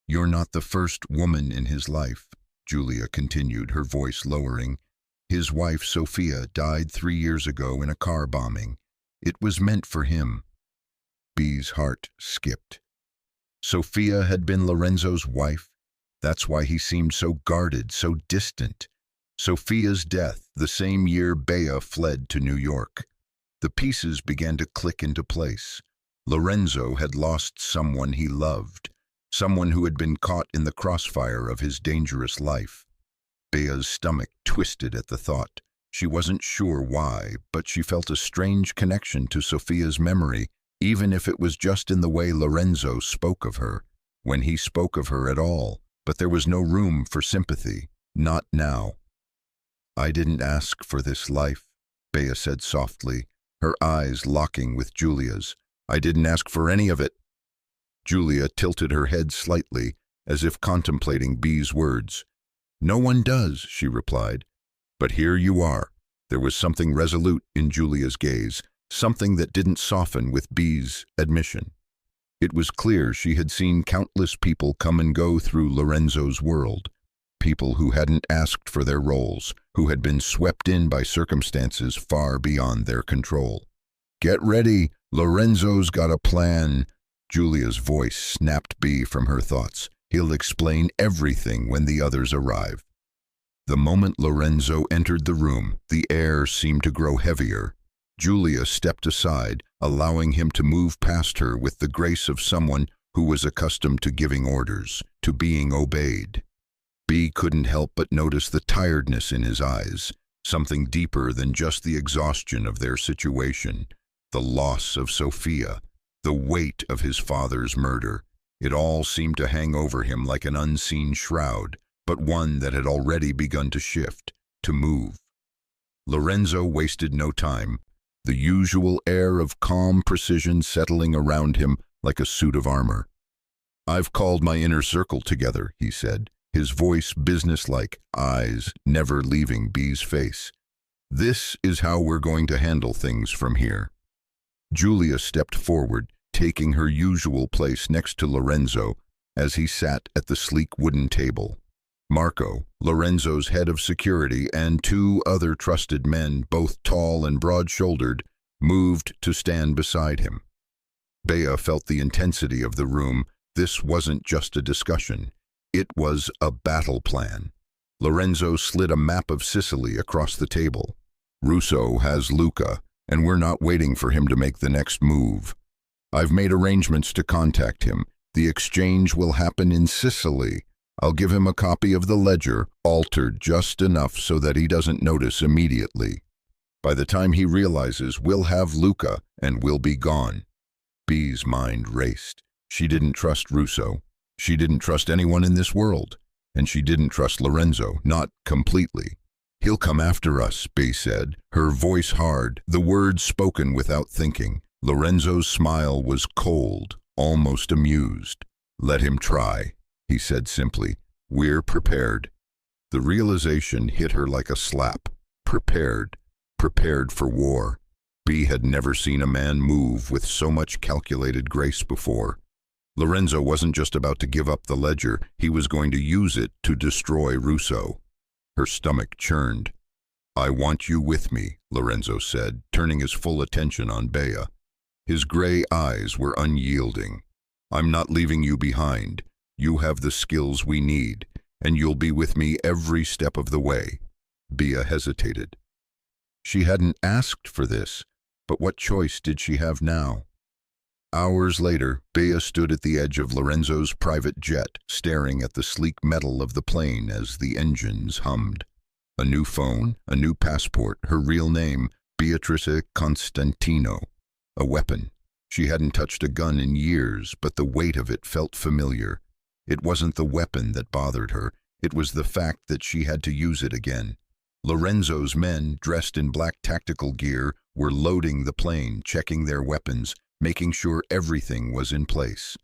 "You're not the first woman in his life," Julia continued, her voice lowering. "His wife, Sophia, died 3 years ago in a car bombing. It was meant for him." Bea's heart skipped. Sophia had been Lorenzo's wife. That's why he seemed so guarded, so distant. Sophia's death, the same year Bea fled to New York. The pieces began to click into place. Lorenzo had lost someone he loved, someone who had been caught in the crossfire of his dangerous life. Bea's stomach twisted at the thought. She wasn't sure why, but she felt a strange connection to Sophia's memory, even if it was just in the way Lorenzo spoke of her, when he spoke of her at all. But there was no room for sympathy, not now. "I didn't ask for this life," Bea said softly, her eyes locking with Julia's. "I didn't ask for any of it." Julia tilted her head slightly, as if contemplating Bea's words. "No one does," she replied. "But here you are." There was something resolute in Julia's gaze, something that didn't soften with Bea's admission. It was clear she had seen countless people come and go through Lorenzo's world. People who hadn't asked for their roles, who had been swept in by circumstances far beyond their control. "Get ready, Lorenzo's got a plan." Julia's voice snapped Bea from her thoughts. "He'll explain everything when the others arrive." The moment Lorenzo entered the room, the air seemed to grow heavier. Julia stepped aside, allowing him to move past her with the grace of someone who was accustomed to giving orders, to being obeyed. Bea couldn't help but notice the tiredness in his eyes, something deeper than just the exhaustion of their situation, the loss of Sophia, the weight of his father's murder. It all seemed to hang over him like an unseen shroud, but one that had already begun to shift, to move. Lorenzo wasted no time, the usual air of calm precision settling around him like a suit of armor. "I've called my inner circle together," he said, his voice businesslike, eyes never leaving Bea's face. "This is how we're going to handle things from here." Julia stepped forward, taking her usual place next to Lorenzo as he sat at the sleek wooden table. Marco, Lorenzo's head of security, and 2 other trusted men, both tall and broad-shouldered, moved to stand beside him. Bea felt the intensity of the room. This wasn't just a discussion. It was a battle plan. Lorenzo slid a map of Sicily across the table. "Russo has Luca, and we're not waiting for him to make the next move. I've made arrangements to contact him. The exchange will happen in Sicily. I'll give him a copy of the ledger, altered just enough so that he doesn't notice immediately. By the time he realizes, we'll have Luca, and we'll be gone." Bea's mind raced. She didn't trust Russo. She didn't trust anyone in this world. And she didn't trust Lorenzo, not completely. "He'll come after us," Bea said, her voice hard, the words spoken without thinking. Lorenzo's smile was cold, almost amused. "Let him try," he said simply. "We're prepared." The realization hit her like a slap. Prepared. Prepared for war. Bea had never seen a man move with so much calculated grace before. Lorenzo wasn't just about to give up the ledger, he was going to use it to destroy Russo. Her stomach churned. "I want you with me," Lorenzo said, turning his full attention on Bea. His gray eyes were unyielding. "I'm not leaving you behind. You have the skills we need, and you'll be with me every step of the way." Bea hesitated. She hadn't asked for this, but what choice did she have now? Hours later, Bea stood at the edge of Lorenzo's private jet, staring at the sleek metal of the plane as the engines hummed. A new phone, a new passport, her real name, Beatrice Constantino. A weapon. She hadn't touched a gun in years, but the weight of it felt familiar. It wasn't the weapon that bothered her, it was the fact that she had to use it again. Lorenzo's men, dressed in black tactical gear, were loading the plane, checking their weapons, making sure everything was in place.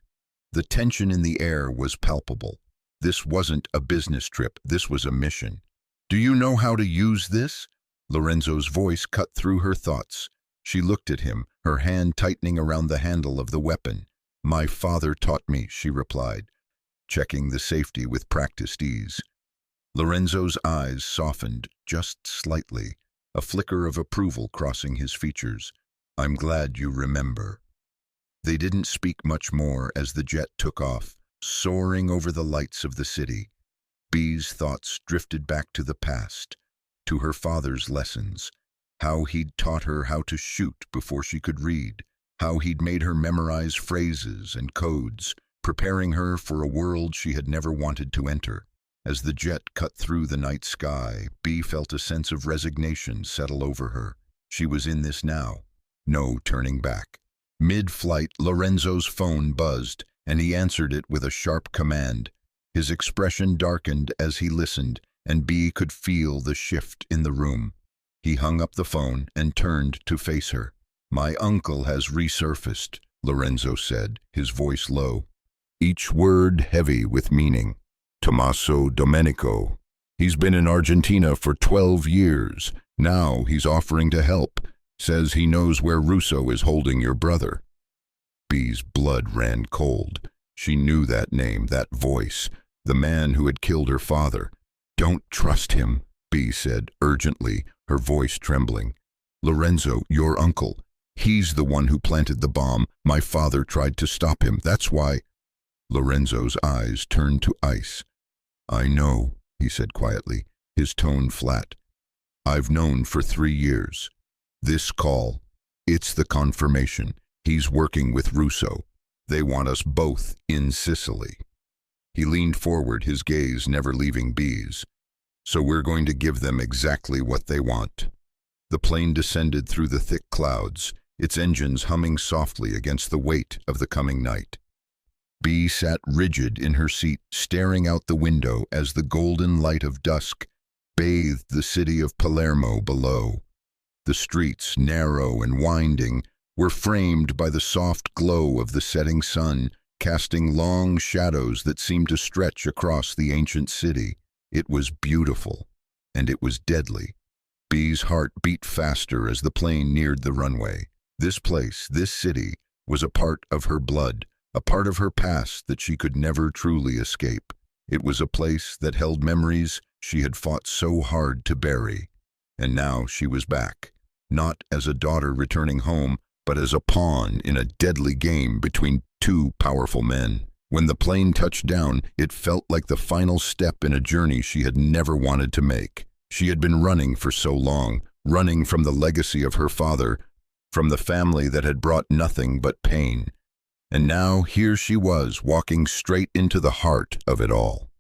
The tension in the air was palpable. This wasn't a business trip, this was a mission. "Do you know how to use this?" Lorenzo's voice cut through her thoughts. She looked at him, her hand tightening around the handle of the weapon. "My father taught me," she replied, checking the safety with practiced ease. Lorenzo's eyes softened just slightly, a flicker of approval crossing his features. "I'm glad you remember." They didn't speak much more as the jet took off, soaring over the lights of the city. Bea's thoughts drifted back to the past, to her father's lessons, how he'd taught her how to shoot before she could read, how he'd made her memorize phrases and codes, preparing her for a world she had never wanted to enter. As the jet cut through the night sky, Bea felt a sense of resignation settle over her. She was in this now. No turning back. Mid-flight, Lorenzo's phone buzzed, and he answered it with a sharp command. His expression darkened as he listened, and Bea could feel the shift in the room. He hung up the phone and turned to face her. "My uncle has resurfaced," Lorenzo said, his voice low, each word heavy with meaning. "Tommaso Domenico. He's been in Argentina for 12 years. Now he's offering to help. Says he knows where Russo is holding your brother." Bea's blood ran cold. She knew that name, that voice, the man who had killed her father. "Don't trust him," Bea said urgently, her voice trembling. "Lorenzo, your uncle. He's the one who planted the bomb. My father tried to stop him. That's why." Lorenzo's eyes turned to ice. "I know," he said quietly, his tone flat. "I've known for 3 years. This call, it's the confirmation. He's working with Russo. They want us both in Sicily." He leaned forward, his gaze never leaving Bea's. "So we're going to give them exactly what they want." The plane descended through the thick clouds, its engines humming softly against the weight of the coming night. Bea sat rigid in her seat, staring out the window as the golden light of dusk bathed the city of Palermo below. The streets, narrow and winding, were framed by the soft glow of the setting sun, casting long shadows that seemed to stretch across the ancient city. It was beautiful, and it was deadly. Bea's heart beat faster as the plane neared the runway. This place, this city, was a part of her blood, a part of her past that she could never truly escape. It was a place that held memories she had fought so hard to bury. And now she was back, not as a daughter returning home, but as a pawn in a deadly game between two powerful men. When the plane touched down, it felt like the final step in a journey she had never wanted to make. She had been running for so long, running from the legacy of her father, from the family that had brought nothing but pain. And now here she was, walking straight into the heart of it all.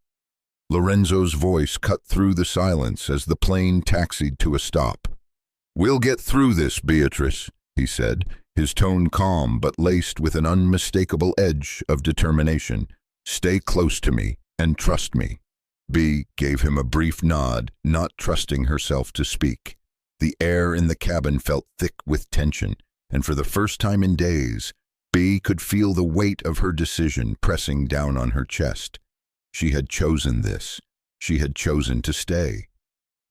Lorenzo's voice cut through the silence as the plane taxied to a stop. "We'll get through this, Beatrice," he said, his tone calm but laced with an unmistakable edge of determination. "Stay close to me and trust me." Bea gave him a brief nod, not trusting herself to speak. The air in the cabin felt thick with tension, and for the first time in days, Bea could feel the weight of her decision pressing down on her chest. She had chosen this. She had chosen to stay.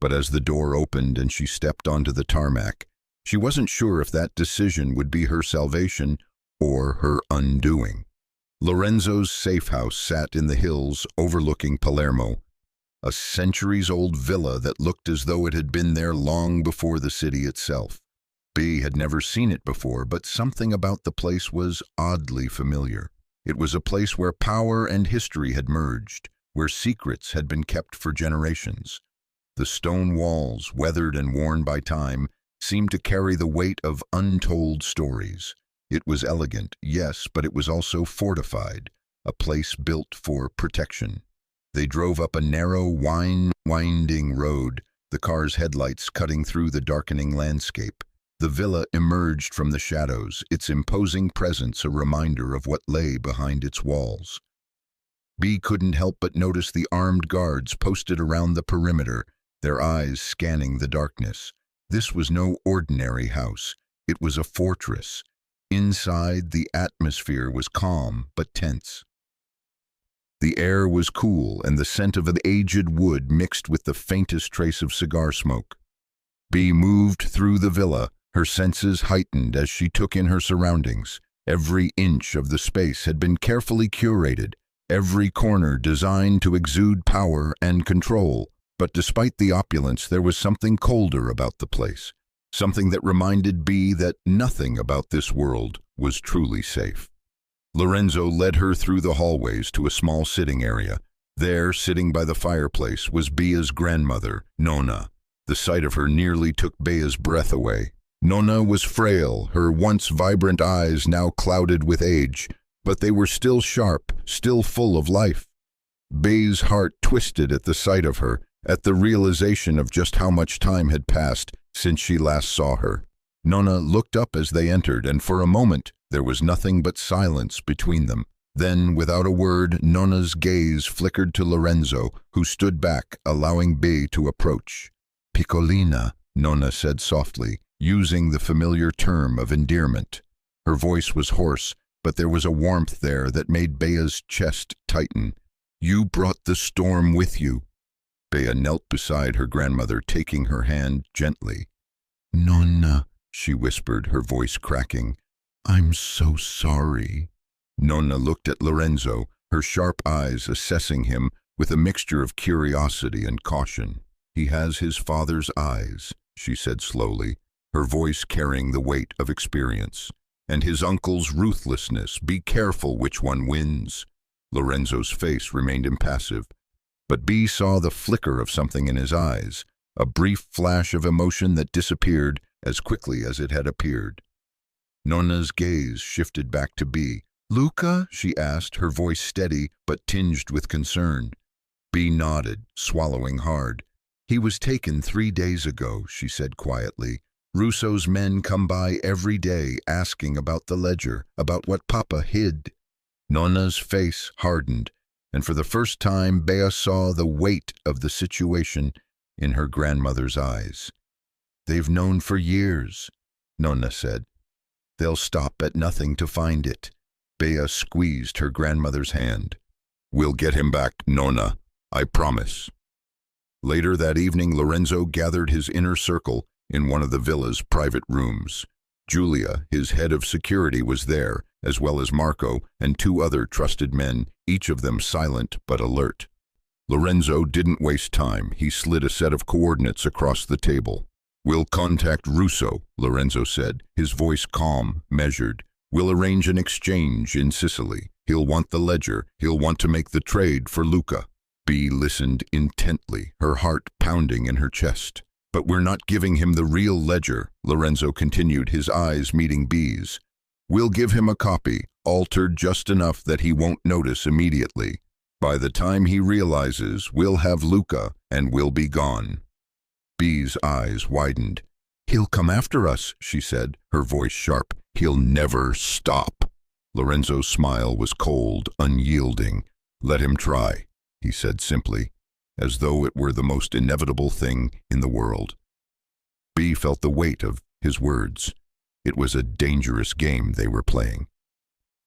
But as the door opened and she stepped onto the tarmac, she wasn't sure if that decision would be her salvation or her undoing. Lorenzo's safe house sat in the hills overlooking Palermo, a centuries-old villa that looked as though it had been there long before the city itself. Bea had never seen it before, but something about the place was oddly familiar. It was a place where power and history had merged, where secrets had been kept for generations. The stone walls, weathered and worn by time, seemed to carry the weight of untold stories. It was elegant, yes, but it was also fortified, a place built for protection. They drove up a narrow, winding road, the car's headlights cutting through the darkening landscape. The villa emerged from the shadows, its imposing presence a reminder of what lay behind its walls. Bea couldn't help but notice the armed guards posted around the perimeter, their eyes scanning the darkness. This was no ordinary house. It was a fortress. Inside, the atmosphere was calm but tense. The air was cool, and the scent of an aged wood mixed with the faintest trace of cigar smoke. Bea moved through the villa, her senses heightened as she took in her surroundings. Every inch of the space had been carefully curated, every corner designed to exude power and control. But despite the opulence, there was something colder about the place, something that reminded Bea that nothing about this world was truly safe. Lorenzo led her through the hallways to a small sitting area. There, sitting by the fireplace, was Bea's grandmother, Nonna. The sight of her nearly took Bea's breath away. Nonna was frail, her once vibrant eyes now clouded with age, but they were still sharp, still full of life. Bea's heart twisted at the sight of her, at the realization of just how much time had passed since she last saw her. Nonna looked up as they entered, and for a moment there was nothing but silence between them. Then, without a word, Nonna's gaze flickered to Lorenzo, who stood back, allowing Bea to approach. "Piccolina," Nonna said softly, using the familiar term of endearment. Her voice was hoarse, but there was a warmth there that made Bea's chest tighten. "You brought the storm with you." Bea knelt beside her grandmother, taking her hand gently. "Nonna," she whispered, her voice cracking, "I'm so sorry." Nonna looked at Lorenzo, her sharp eyes assessing him with a mixture of curiosity and caution. "He has his father's eyes," she said slowly, her voice carrying the weight of experience. "And his uncle's ruthlessness. Be careful which one wins." Lorenzo's face remained impassive, but Bea saw the flicker of something in his eyes, a brief flash of emotion that disappeared as quickly as it had appeared. Nonna's gaze shifted back to Bea. "Luca?" she asked, her voice steady but tinged with concern. Bea nodded, swallowing hard. "He was taken 3 days ago," she said quietly. "Russo's men come by every day asking about the ledger, about what Papa hid." Nonna's face hardened, and for the first time Bea saw the weight of the situation in her grandmother's eyes. "They've known for years," Nonna said. "They'll stop at nothing to find it." Bea squeezed her grandmother's hand. "We'll get him back, Nonna, I promise." Later that evening, Lorenzo gathered his inner circle in one of the villa's private rooms. Julia, his head of security, was there, as well as Marco and 2 other trusted men, each of them silent but alert. Lorenzo didn't waste time. He slid a set of coordinates across the table. "We'll contact Russo," Lorenzo said, his voice calm, measured. "We'll arrange an exchange in Sicily. He'll want the ledger. He'll want to make the trade for Luca." Bea listened intently, her heart pounding in her chest. "But we're not giving him the real ledger," Lorenzo continued, his eyes meeting Bea's. "We'll give him a copy, altered just enough that he won't notice immediately. By the time he realizes, we'll have Luca and we'll be gone." Bea's eyes widened. "He'll come after us," she said, her voice sharp. "He'll never stop." Lorenzo's smile was cold, unyielding. "Let him try," he said simply, as though it were the most inevitable thing in the world. Bea felt the weight of his words. It was a dangerous game they were playing.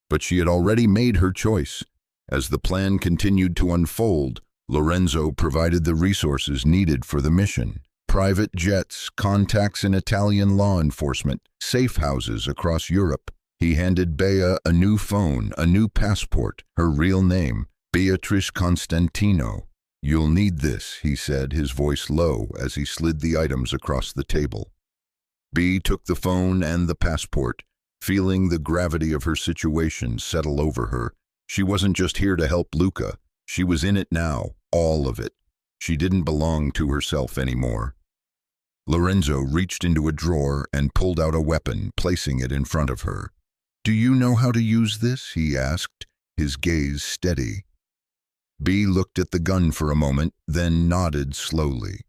But she had already made her choice. As the plan continued to unfold, Lorenzo provided the resources needed for the mission. Private jets, contacts in Italian law enforcement, safe houses across Europe. He handed Bea a new phone, a new passport, her real name, Beatrice Constantino. "You'll need this," he said, his voice low as he slid the items across the table. Bea took the phone and the passport, feeling the gravity of her situation settle over her. She wasn't just here to help Luca. She was in it now, all of it. She didn't belong to herself anymore. Lorenzo reached into a drawer and pulled out a weapon, placing it in front of her. "Do you know how to use this?" he asked, his gaze steady. Bea looked at the gun for a moment, then nodded slowly.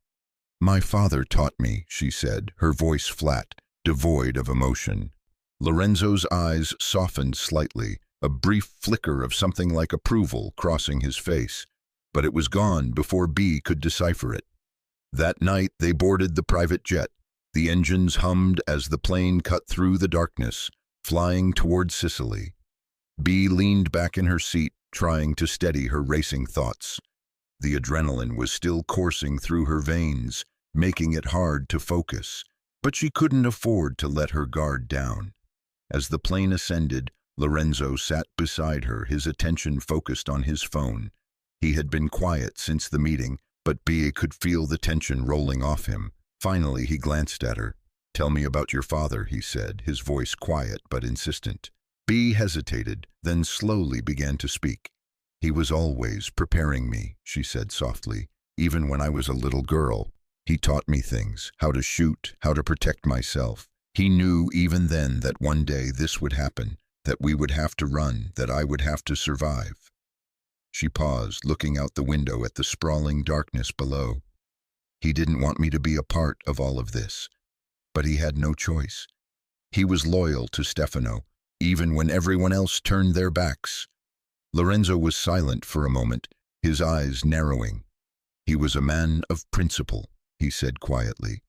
"My father taught me," she said, her voice flat, devoid of emotion. Lorenzo's eyes softened slightly, a brief flicker of something like approval crossing his face, but it was gone before Bea could decipher it. That night they boarded the private jet. The engines hummed as the plane cut through the darkness, flying toward Sicily. Bea leaned back in her seat, trying to steady her racing thoughts. The adrenaline was still coursing through her veins, making it hard to focus, but she couldn't afford to let her guard down. As the plane ascended, Lorenzo sat beside her, his attention focused on his phone. He had been quiet since the meeting, but Bea could feel the tension rolling off him. Finally, he glanced at her. "Tell me about your father," he said, his voice quiet but insistent. Bea hesitated, then slowly began to speak. "He was always preparing me," she said softly. "Even when I was a little girl, he taught me things, how to shoot, how to protect myself. He knew even then that one day this would happen, that we would have to run, that I would have to survive." She paused, looking out the window at the sprawling darkness below. "He didn't want me to be a part of all of this, but he had no choice. He was loyal to Stefano, even when everyone else turned their backs." Lorenzo was silent for a moment, his eyes narrowing. "He was a man of principle," he said quietly.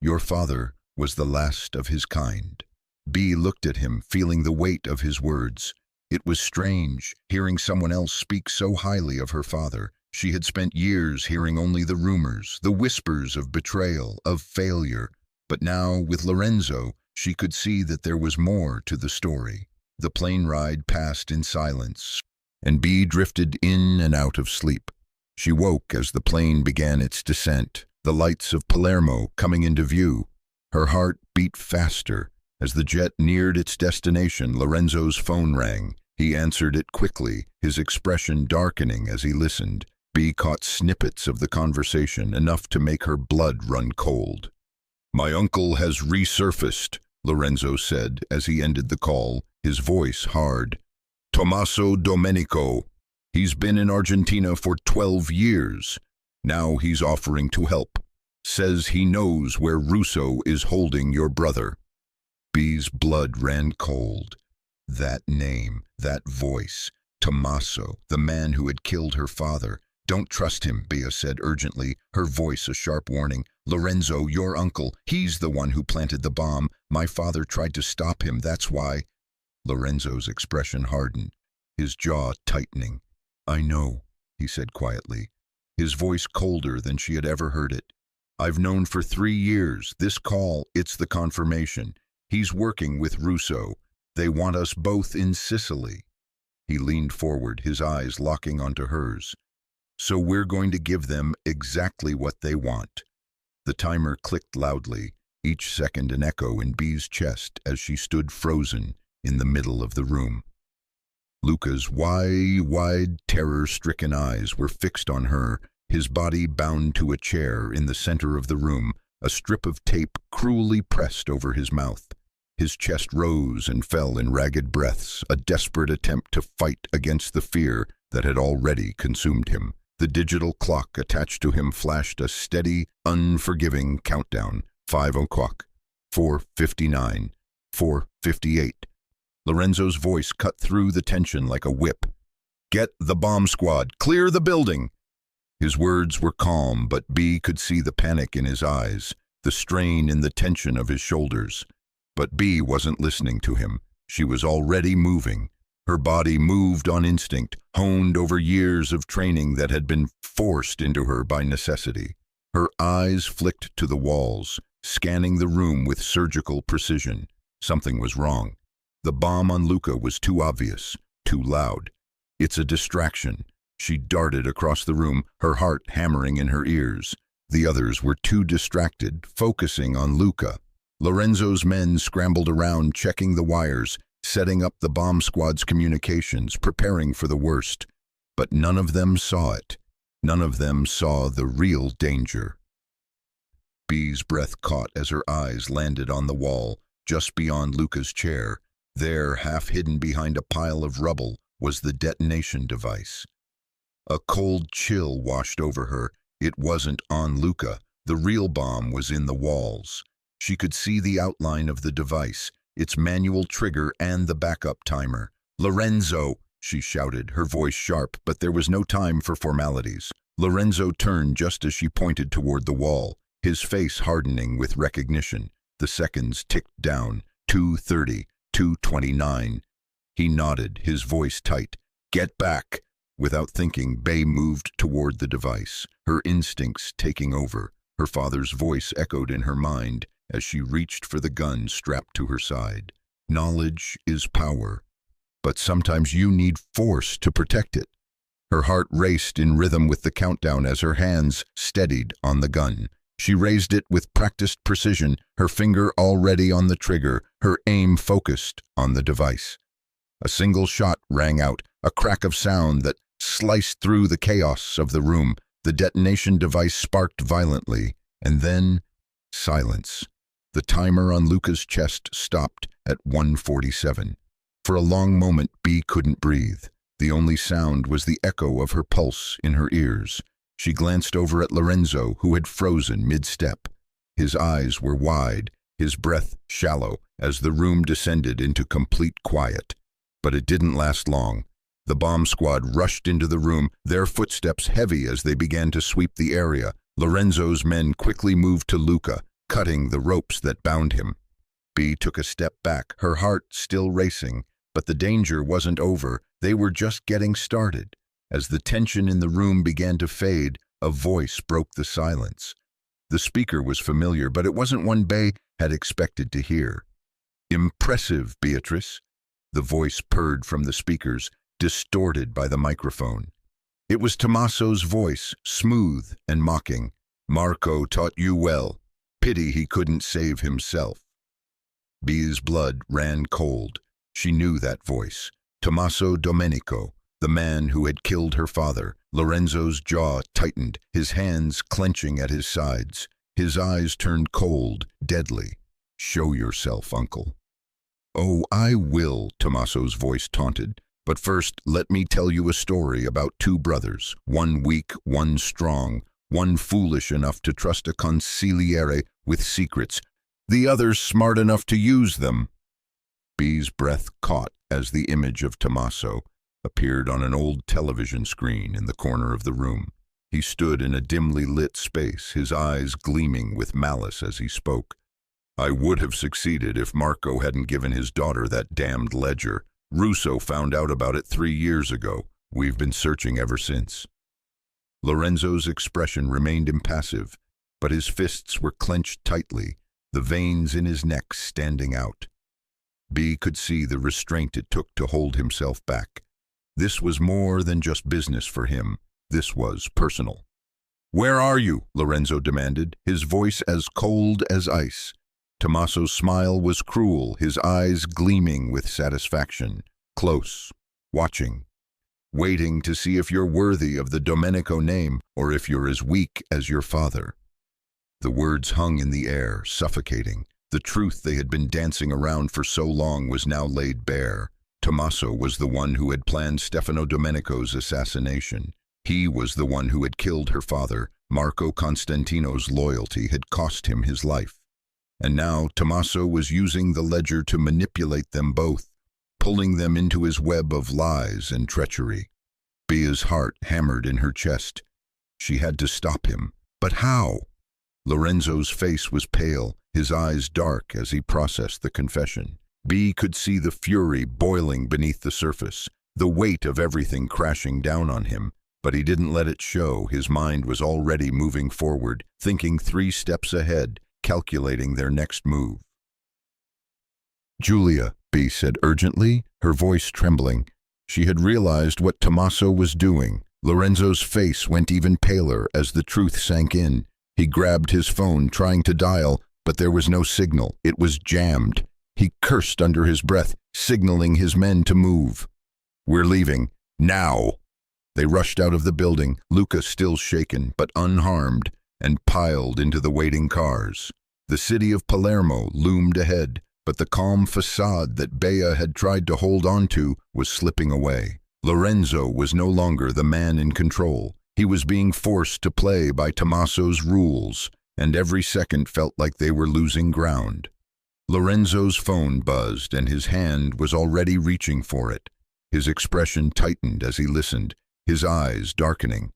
"Your father was the last of his kind." Bea looked at him, feeling the weight of his words. It was strange, hearing someone else speak so highly of her father. She had spent years hearing only the rumors, the whispers of betrayal, of failure. But now, with Lorenzo, she could see that there was more to the story. The plane ride passed in silence, and Bea drifted in and out of sleep. She woke as the plane began its descent, the lights of Palermo coming into view. Her heart beat faster. As the jet neared its destination, Lorenzo's phone rang. He answered it quickly, his expression darkening as he listened. Bea caught snippets of the conversation, enough to make her blood run cold. "My uncle has resurfaced," Lorenzo said as he ended the call, his voice hard. "Tommaso Domenico. He's been in Argentina for 12 years. Now he's offering to help. Says he knows where Russo is holding your brother." Bea's blood ran cold. That name, that voice, Tommaso, the man who had killed her father. "Don't trust him," Bea said urgently, her voice a sharp warning. "Lorenzo, your uncle, he's the one who planted the bomb. My father tried to stop him, that's why." Lorenzo's expression hardened, his jaw tightening. "I know," he said quietly, his voice colder than she had ever heard it. "I've known for 3 years. This call, it's the confirmation. He's working with Russo. They want us both in Sicily." He leaned forward, his eyes locking onto hers. "So we're going to give them exactly what they want." The timer clicked loudly, each second an echo in Bea's chest as she stood frozen in the middle of the room. Luca's wide, terror-stricken eyes were fixed on her, his body bound to a chair in the center of the room, a strip of tape cruelly pressed over his mouth. His chest rose and fell in ragged breaths, a desperate attempt to fight against the fear that had already consumed him. The digital clock attached to him flashed a steady, unforgiving countdown. 5 o'clock, 4:59, 4:58. Lorenzo's voice cut through the tension like a whip. "Get the bomb squad! Clear the building!" His words were calm, but Bea could see the panic in his eyes, the strain in the tension of his shoulders. But Bea wasn't listening to him. She was already moving. Her body moved on instinct, honed over years of training that had been forced into her by necessity. Her eyes flicked to the walls, scanning the room with surgical precision. Something was wrong. The bomb on Luca was too obvious, too loud. It's a distraction. She darted across the room, her heart hammering in her ears. The others were too distracted, focusing on Luca. Lorenzo's men scrambled around, checking the wires, setting up the bomb squad's communications, preparing for the worst. But none of them saw it. None of them saw the real danger. Bee's breath caught as her eyes landed on the wall, just beyond Luca's chair. There, half hidden behind a pile of rubble, was the detonation device. A cold chill washed over her. It wasn't on Luca. The real bomb was in the walls. She could see the outline of the device, its manual trigger and the backup timer. "Lorenzo!" she shouted, her voice sharp, but there was no time for formalities. Lorenzo turned just as she pointed toward the wall, his face hardening with recognition. The seconds ticked down. 2:30, 2:29. He nodded, his voice tight. "Get back!" Without thinking, Bay moved toward the device, her instincts taking over. Her father's voice echoed in her mind as she reached for the gun strapped to her side. Knowledge is power, but sometimes you need force to protect it. Her heart raced in rhythm with the countdown as her hands steadied on the gun. She raised it with practiced precision, her finger already on the trigger, her aim focused on the device. A single shot rang out, a crack of sound that sliced through the chaos of the room. The detonation device sparked violently, and then silence. The timer on Luca's chest stopped at 1:47. For a long moment, Bee couldn't breathe. The only sound was the echo of her pulse in her ears. She glanced over at Lorenzo, who had frozen mid-step. His eyes were wide, his breath shallow, as the room descended into complete quiet. But it didn't last long. The bomb squad rushed into the room, their footsteps heavy as they began to sweep the area. Lorenzo's men quickly moved to Luca, cutting the ropes that bound him. Bee took a step back, her heart still racing, but the danger wasn't over. They were just getting started. As the tension in the room began to fade, a voice broke the silence. The speaker was familiar, but it wasn't one Bay had expected to hear. "Impressive, Beatrice," the voice purred from the speakers, distorted by the microphone. It was Tommaso's voice, smooth and mocking. "Marco taught you well. Pity he couldn't save himself." Bea's blood ran cold. She knew that voice. Tommaso Domenico, the man who had killed her father. Lorenzo's jaw tightened, his hands clenching at his sides. His eyes turned cold, deadly. "Show yourself, uncle." "Oh, I will," Tommaso's voice taunted. "But first, let me tell you a story about two brothers, one weak, one strong, one foolish enough to trust a consigliere with secrets, the other smart enough to use them." Bea's breath caught as the image of Tommaso appeared on an old television screen in the corner of the room. He stood in a dimly lit space, his eyes gleaming with malice as he spoke. "I would have succeeded if Marco hadn't given his daughter that damned ledger. Russo found out about it 3 years ago. We've been searching ever since." Lorenzo's expression remained impassive, but his fists were clenched tightly, the veins in his neck standing out. Bee could see the restraint it took to hold himself back. This was more than just business for him. This was personal. "Where are you?" Lorenzo demanded, his voice as cold as ice. Tommaso's smile was cruel, his eyes gleaming with satisfaction. "Close, watching, waiting to see if you're worthy of the Domenico name or if you're as weak as your father." The words hung in the air, suffocating. The truth they had been dancing around for so long was now laid bare. Tommaso was the one who had planned Stefano Domenico's assassination. He was the one who had killed her father. Marco Constantino's loyalty had cost him his life. And now Tommaso was using the ledger to manipulate them both, pulling them into his web of lies and treachery. Bea's heart hammered in her chest. She had to stop him. But how? Lorenzo's face was pale, his eyes dark as he processed the confession. B could see the fury boiling beneath the surface, the weight of everything crashing down on him, but he didn't let it show. His mind was already moving forward, thinking 3 steps ahead, calculating their next move. "Julia," B said urgently, her voice trembling. She had realized what Tommaso was doing. Lorenzo's face went even paler as the truth sank in. He grabbed his phone, trying to dial, but there was no signal. It was jammed. He cursed under his breath, signaling his men to move. "We're leaving. Now!" They rushed out of the building, Luca still shaken but unharmed, and piled into the waiting cars. The city of Palermo loomed ahead, but the calm facade that Bea had tried to hold on to was slipping away. Lorenzo was no longer the man in control. He was being forced to play by Tommaso's rules, and every second felt like they were losing ground. Lorenzo's phone buzzed, and his hand was already reaching for it. His expression tightened as he listened, his eyes darkening.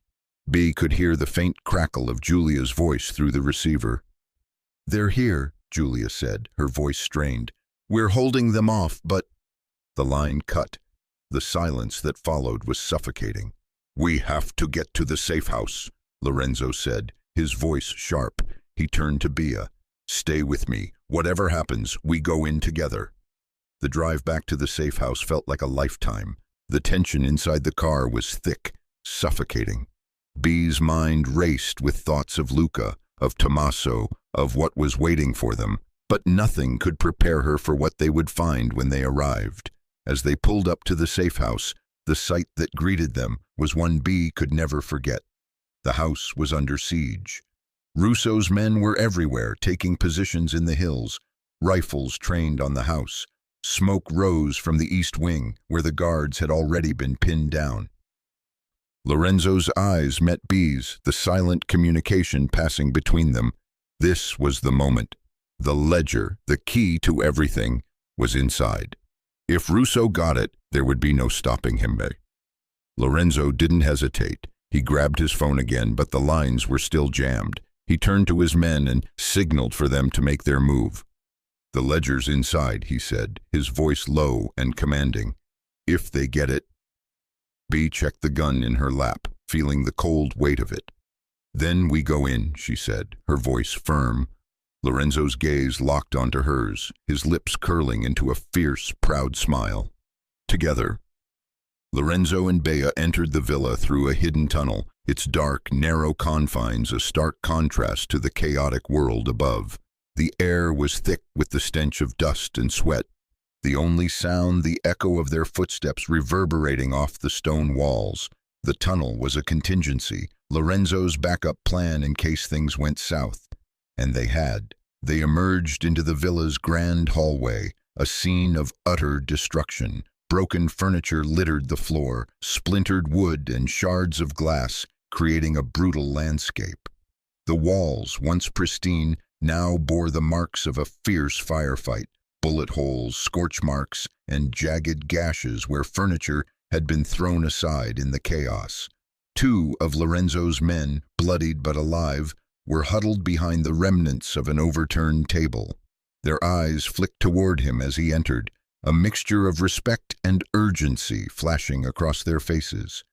B could hear the faint crackle of Julia's voice through the receiver. "They're here," Julia said, her voice strained. "We're holding them off, but—" The line cut. The silence that followed was suffocating. "We have to get to the safe house," Lorenzo said, his voice sharp. He turned to Bea. "Stay with me. Whatever happens, we go in together." The drive back to the safe house felt like a lifetime. The tension inside the car was thick, suffocating. Bea's mind raced with thoughts of Luca, of Tommaso, of what was waiting for them, but nothing could prepare her for what they would find when they arrived. As they pulled up to the safe house, the sight that greeted them was one B could never forget. The house was under siege. Russo's men were everywhere, taking positions in the hills, rifles trained on the house. Smoke rose from the east wing, where the guards had already been pinned down. Lorenzo's eyes met B's, the silent communication passing between them. This was the moment. The ledger, the key to everything, was inside. If Russo got it, there would be no stopping him. Lorenzo didn't hesitate. He grabbed his phone again, but the lines were still jammed. He turned to his men and signaled for them to make their move. "The ledger's inside," he said, his voice low and commanding. "If they get it—" B checked the gun in her lap, feeling the cold weight of it. "Then we go in," she said, her voice firm. Lorenzo's gaze locked onto hers, his lips curling into a fierce, proud smile. Together. Lorenzo and Bea entered the villa through a hidden tunnel, its dark, narrow confines a stark contrast to the chaotic world above. The air was thick with the stench of dust and sweat. The only sound, the echo of their footsteps reverberating off the stone walls. The tunnel was a contingency, Lorenzo's backup plan in case things went south. And they had. They emerged into the villa's grand hallway, a scene of utter destruction. Broken furniture littered the floor, splintered wood and shards of glass, creating a brutal landscape. The walls, once pristine, now bore the marks of a fierce firefight, bullet holes, scorch marks, and jagged gashes where furniture had been thrown aside in the chaos. 2 of Lorenzo's men, bloodied but alive, were huddled behind the remnants of an overturned table. Their eyes flicked toward him as he entered, a mixture of respect and urgency flashing across their faces.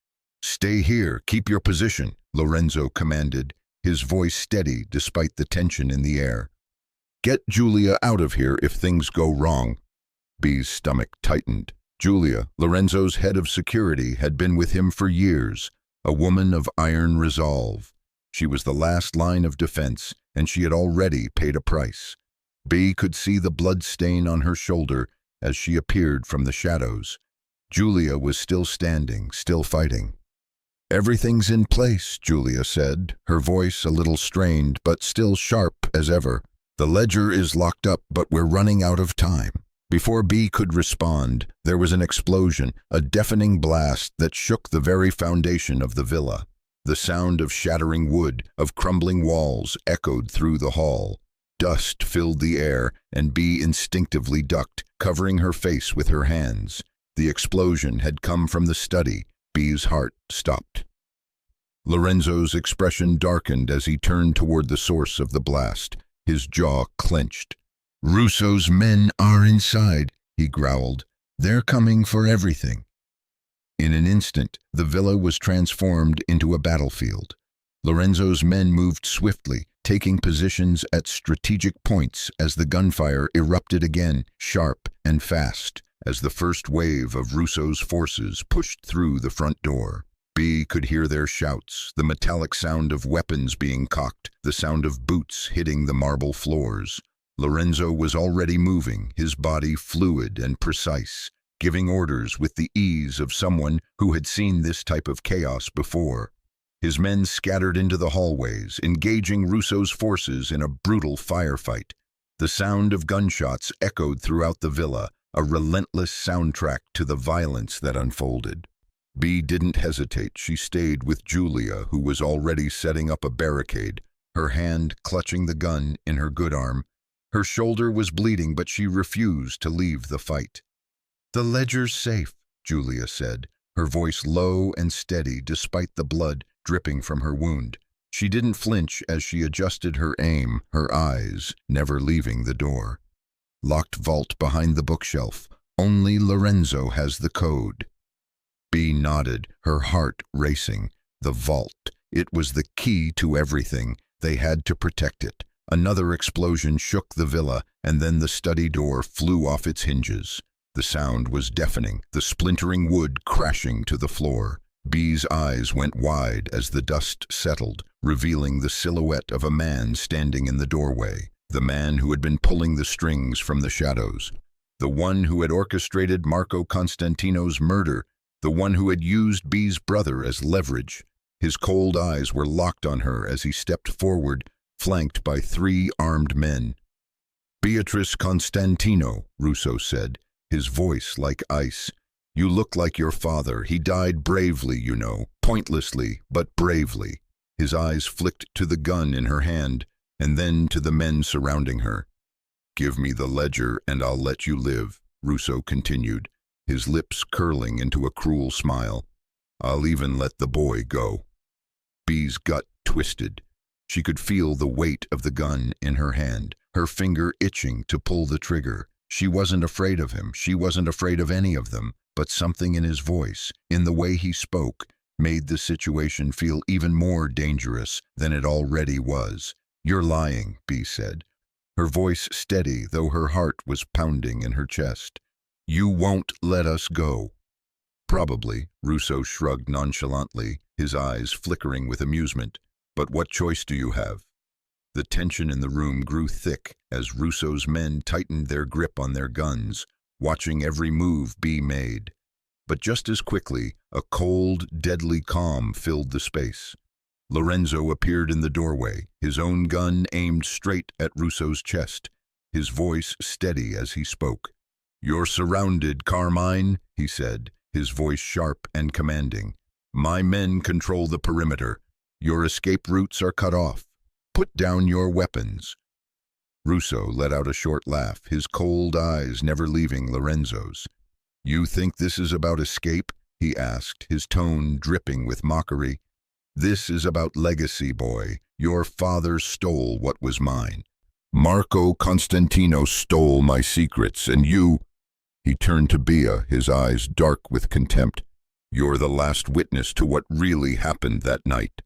"Stay here, keep your position," Lorenzo commanded, his voice steady despite the tension in the air. "Get Julia out of here if things go wrong." B's stomach tightened. Julia, Lorenzo's head of security, had been with him for years, a woman of iron resolve. She was the last line of defense, and she had already paid a price. B could see the blood stain on her shoulder as she appeared from the shadows. Julia was still standing, still fighting. "Everything's in place," Julia said, her voice a little strained but still sharp as ever. "The ledger is locked up, but we're running out of time." Before B could respond, there was an explosion, a deafening blast that shook the very foundation of the villa. The sound of shattering wood, of crumbling walls, echoed through the hall. Dust filled the air, and B instinctively ducked, covering her face with her hands. The explosion had come from the study. B's heart stopped. Lorenzo's expression darkened as he turned toward the source of the blast. His jaw clenched. "Russo's men are inside," he growled. "They're coming for everything." In an instant, the villa was transformed into a battlefield. Lorenzo's men moved swiftly, taking positions at strategic points as the gunfire erupted again, sharp and fast, as the first wave of Russo's forces pushed through the front door. B could hear their shouts, the metallic sound of weapons being cocked, the sound of boots hitting the marble floors. Lorenzo was already moving, his body fluid and precise, giving orders with the ease of someone who had seen this type of chaos before. His men scattered into the hallways, engaging Russo's forces in a brutal firefight. The sound of gunshots echoed throughout the villa, a relentless soundtrack to the violence that unfolded. B didn't hesitate. She stayed with Julia, who was already setting up a barricade, her hand clutching the gun in her good arm. Her shoulder was bleeding, but she refused to leave the fight. "The ledger's safe," Julia said, her voice low and steady despite the blood dripping from her wound. She didn't flinch as she adjusted her aim, her eyes never leaving the door. "Locked vault behind the bookshelf. Only Lorenzo has the code." B nodded, her heart racing. The vault. It was the key to everything. They had to protect it. Another explosion shook the villa, and then the study door flew off its hinges. The sound was deafening, the splintering wood crashing to the floor. B's eyes went wide as the dust settled, revealing the silhouette of a man standing in the doorway, the man who had been pulling the strings from the shadows, the one who had orchestrated Marco Constantino's murder, the one who had used B's brother as leverage. His cold eyes were locked on her as he stepped forward, flanked by 3 armed men. "Beatrice Constantino," Russo said, his voice like ice. "You look like your father. He died bravely, you know, pointlessly, but bravely." His eyes flicked to the gun in her hand, and then to the men surrounding her. "Give me the ledger and I'll let you live," Russo continued, his lips curling into a cruel smile. "I'll even let the boy go." B's gut twisted. She could feel the weight of the gun in her hand, her finger itching to pull the trigger. She wasn't afraid of him. She wasn't afraid of any of them, but something in his voice, in the way he spoke, made the situation feel even more dangerous than it already was. "You're lying," B said, her voice steady though her heart was pounding in her chest. "You won't let us go." "Probably," Russo shrugged nonchalantly, his eyes flickering with amusement. "But what choice do you have?" The tension in the room grew thick as Russo's men tightened their grip on their guns, watching every move B made. But just as quickly, a cold, deadly calm filled the space. Lorenzo appeared in the doorway, his own gun aimed straight at Russo's chest, his voice steady as he spoke. "You're surrounded, Carmine," he said, his voice sharp and commanding. "My men control the perimeter. Your escape routes are cut off. Put down your weapons." Russo let out a short laugh, his cold eyes never leaving Lorenzo's. "You think this is about escape?" he asked, his tone dripping with mockery. "This is about legacy, boy. Your father stole what was mine. Marco Constantino stole my secrets, and you—" He turned to Bea, his eyes dark with contempt. "You're the last witness to what really happened that night."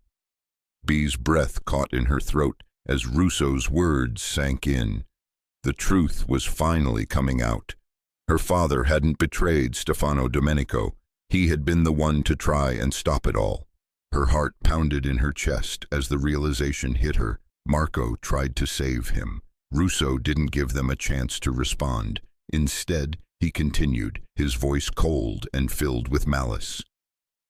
Bea's breath caught in her throat as Russo's words sank in. The truth was finally coming out. Her father hadn't betrayed Stefano Domenico. He had been the one to try and stop it all. Her heart pounded in her chest as the realization hit her. Marco tried to save him. Russo didn't give them a chance to respond. Instead, he continued, his voice cold and filled with malice.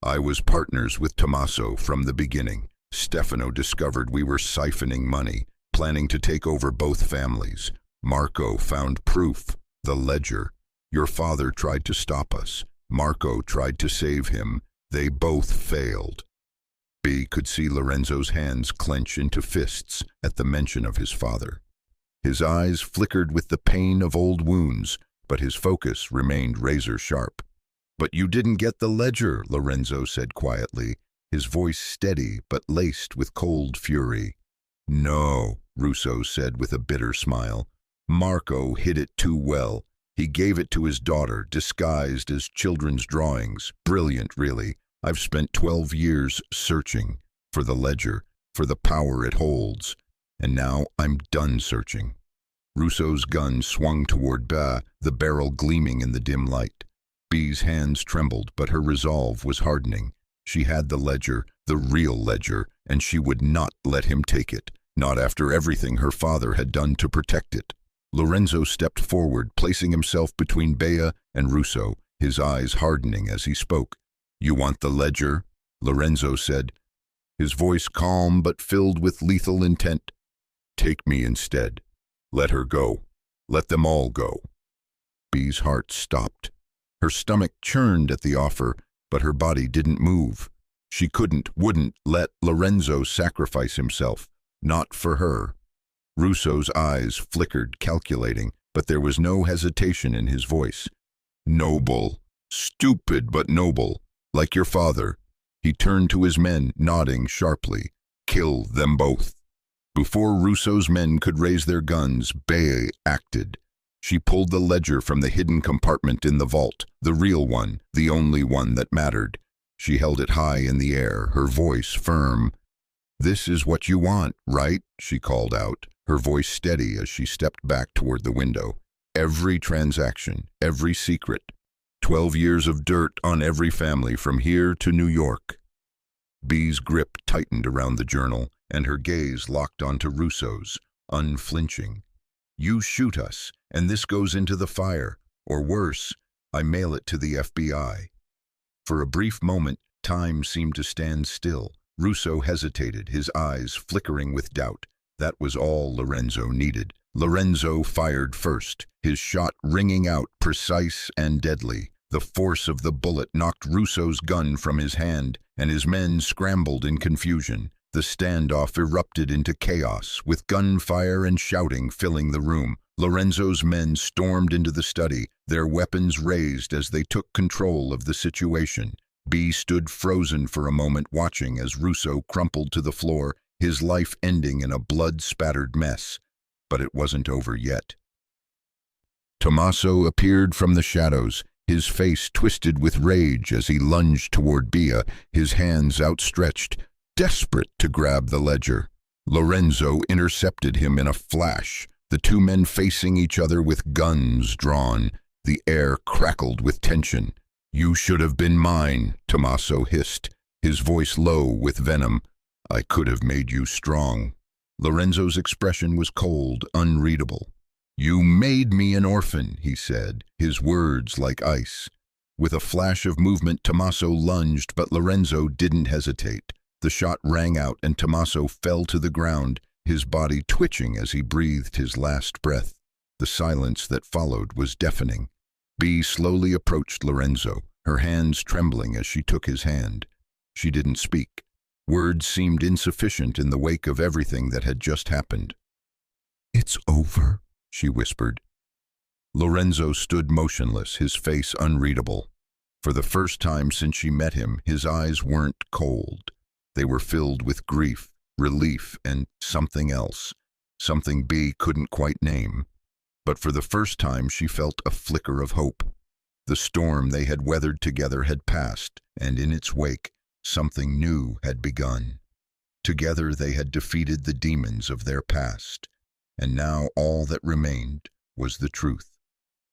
"I was partners with Tommaso from the beginning. Stefano discovered we were siphoning money, planning to take over both families. Marco found proof, the ledger. Your father tried to stop us. Marco tried to save him. They both failed." B could see Lorenzo's hands clench into fists at the mention of his father. His eyes flickered with the pain of old wounds, but his focus remained razor-sharp. "But you didn't get the ledger," Lorenzo said quietly, his voice steady but laced with cold fury. "No," Russo said with a bitter smile. "Marco hid it too well. He gave it to his daughter, disguised as children's drawings. Brilliant, really. I've spent 12 years searching for the ledger, for the power it holds, and now I'm done searching. Russo's gun swung toward Ba, the barrel gleaming in the dim light. Bee's hands trembled, but her resolve was hardening. She had the ledger, the real ledger, and she would not let him take it, not after everything her father had done to protect it. Lorenzo stepped forward, placing himself between Bea and Russo, his eyes hardening as he spoke. "You want the ledger?" Lorenzo said, his voice calm but filled with lethal intent. "Take me instead. Let her go. Let them all go." Bee's heart stopped. Her stomach churned at the offer, but her body didn't move. She wouldn't let Lorenzo sacrifice himself, not for her. Russo's eyes flickered, calculating, but there was no hesitation in his voice. "Noble. Stupid, but noble. Like your father." He turned to his men, nodding sharply. "Kill them both." Before Russo's men could raise their guns, Bea acted. She pulled the ledger from the hidden compartment in the vault, the real one, the only one that mattered. She held it high in the air, her voice firm. "This is what you want, right?" she called out, her voice steady as she stepped back toward the window. "Every transaction, every secret. 12 years of dirt on every family from here to New York." Bee's grip tightened around the journal, and her gaze locked onto Russo's, unflinching. "You shoot us, and this goes into the fire. Or worse, I mail it to the FBI." For a brief moment, time seemed to stand still. Russo hesitated, his eyes flickering with doubt. That was all Lorenzo needed. Lorenzo fired first, his shot ringing out, precise and deadly. The force of the bullet knocked Russo's gun from his hand, and his men scrambled in confusion. The standoff erupted into chaos, with gunfire and shouting filling the room. Lorenzo's men stormed into the study, their weapons raised as they took control of the situation. Bee stood frozen for a moment, watching as Russo crumpled to the floor, his life ending in a blood-spattered mess. But it wasn't over yet. Tommaso appeared from the shadows, his face twisted with rage as he lunged toward Bea, his hands outstretched, desperate to grab the ledger. Lorenzo intercepted him in a flash, the two men facing each other with guns drawn. The air crackled with tension. "You should have been mine," Tommaso hissed, his voice low with venom. "I could have made you strong." Lorenzo's expression was cold, unreadable. "You made me an orphan," he said, his words like ice. With a flash of movement, Tommaso lunged, but Lorenzo didn't hesitate. The shot rang out, and Tommaso fell to the ground, his body twitching as he breathed his last breath. The silence that followed was deafening. Bee slowly approached Lorenzo, her hands trembling as she took his hand. She didn't speak. Words seemed insufficient in the wake of everything that had just happened. "It's over," she whispered. Lorenzo stood motionless, his face unreadable. For the first time since she met him, his eyes weren't cold. They were filled with grief, relief, and something else, something Bee couldn't quite name. But for the first time she felt a flicker of hope. The storm they had weathered together had passed, and in its wake, something new had begun. Together they had defeated the demons of their past, and now all that remained was the truth.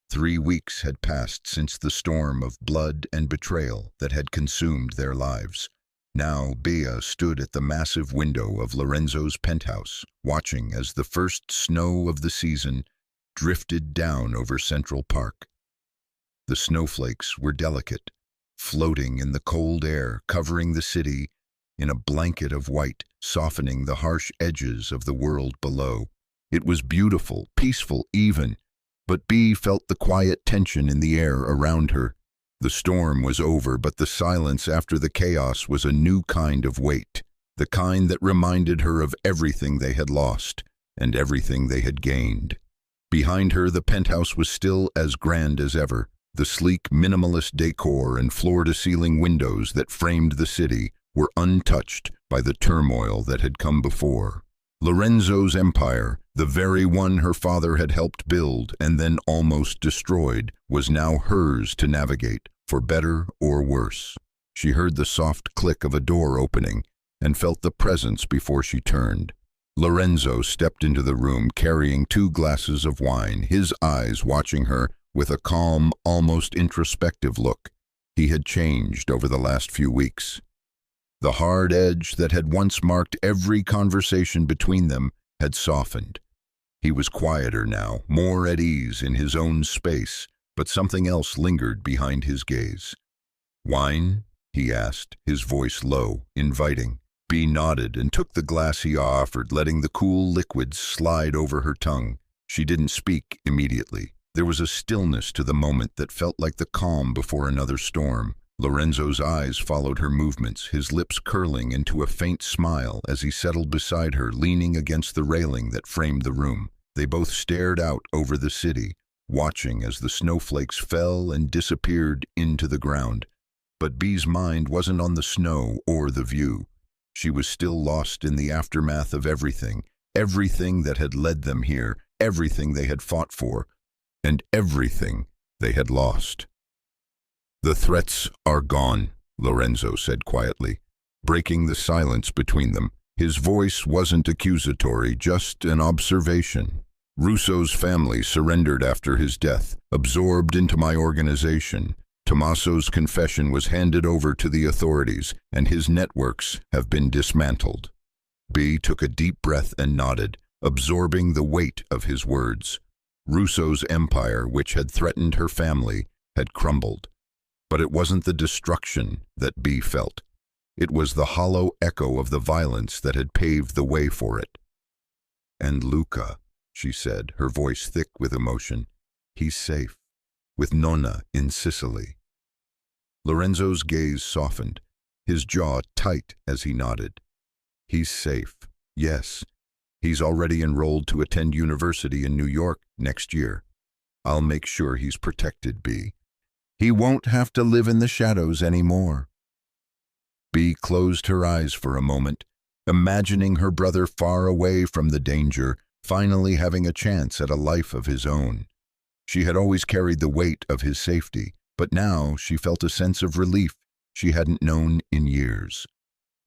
3 weeks had passed since the storm of blood and betrayal that had consumed their lives. Now Bea stood at the massive window of Lorenzo's penthouse, watching as the first snow of the season drifted down over Central Park. The snowflakes were delicate, floating in the cold air, covering the city in a blanket of white, softening the harsh edges of the world below. It was beautiful, peaceful even, but Bea felt the quiet tension in the air around her. The storm was over, but the silence after the chaos was a new kind of weight, the kind that reminded her of everything they had lost and everything they had gained. Behind her, the penthouse was still as grand as ever. The sleek, minimalist decor and floor-to-ceiling windows that framed the city were untouched by the turmoil that had come before. Lorenzo's empire, the very one her father had helped build and then almost destroyed, was now hers to navigate, for better or worse. She heard the soft click of a door opening and felt the presence before she turned. Lorenzo stepped into the room carrying 2 glasses of wine, his eyes watching her with a calm, almost introspective look. He had changed over the last few weeks. The hard edge that had once marked every conversation between them had softened. He was quieter now, more at ease in his own space, but something else lingered behind his gaze. "Wine?" he asked, his voice low, inviting. Bea nodded and took the glass he offered, letting the cool liquid slide over her tongue. She didn't speak immediately. There was a stillness to the moment that felt like the calm before another storm. Lorenzo's eyes followed her movements, his lips curling into a faint smile as he settled beside her, leaning against the railing that framed the room. They both stared out over the city, watching as the snowflakes fell and disappeared into the ground. But Bea's mind wasn't on the snow or the view. She was still lost in the aftermath of everything that had led them here, everything they had fought for, and everything they had lost. "The threats are gone," Lorenzo said quietly, breaking the silence between them. His voice wasn't accusatory, just an observation. "Russo's family surrendered after his death, absorbed into my organization. Tommaso's confession was handed over to the authorities, and his networks have been dismantled." Bea took a deep breath and nodded, absorbing the weight of his words. Russo's empire, which had threatened her family, had crumbled. But it wasn't the destruction that Bea felt. It was the hollow echo of the violence that had paved the way for it. "And Luca," she said, her voice thick with emotion. "He's safe, with Nonna in Sicily." Lorenzo's gaze softened, his jaw tight as he nodded. "He's safe, yes. He's already enrolled to attend university in New York next year. I'll make sure he's protected, Bea. He won't have to live in the shadows anymore." Bea closed her eyes for a moment, imagining her brother far away from the danger, finally having a chance at a life of his own. She had always carried the weight of his safety, but now she felt a sense of relief she hadn't known in years.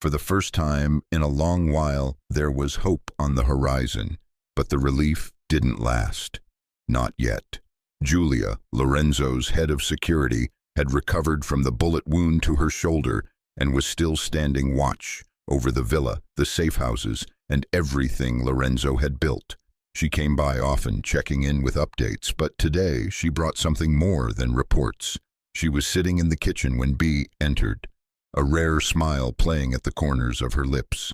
For the first time in a long while, there was hope on the horizon, but the relief didn't last. Not yet. Julia, Lorenzo's head of security, had recovered from the bullet wound to her shoulder and was still standing watch over the villa, the safe houses, and everything Lorenzo had built. She came by often, checking in with updates, but today she brought something more than reports. She was sitting in the kitchen when Bea entered, a rare smile playing at the corners of her lips.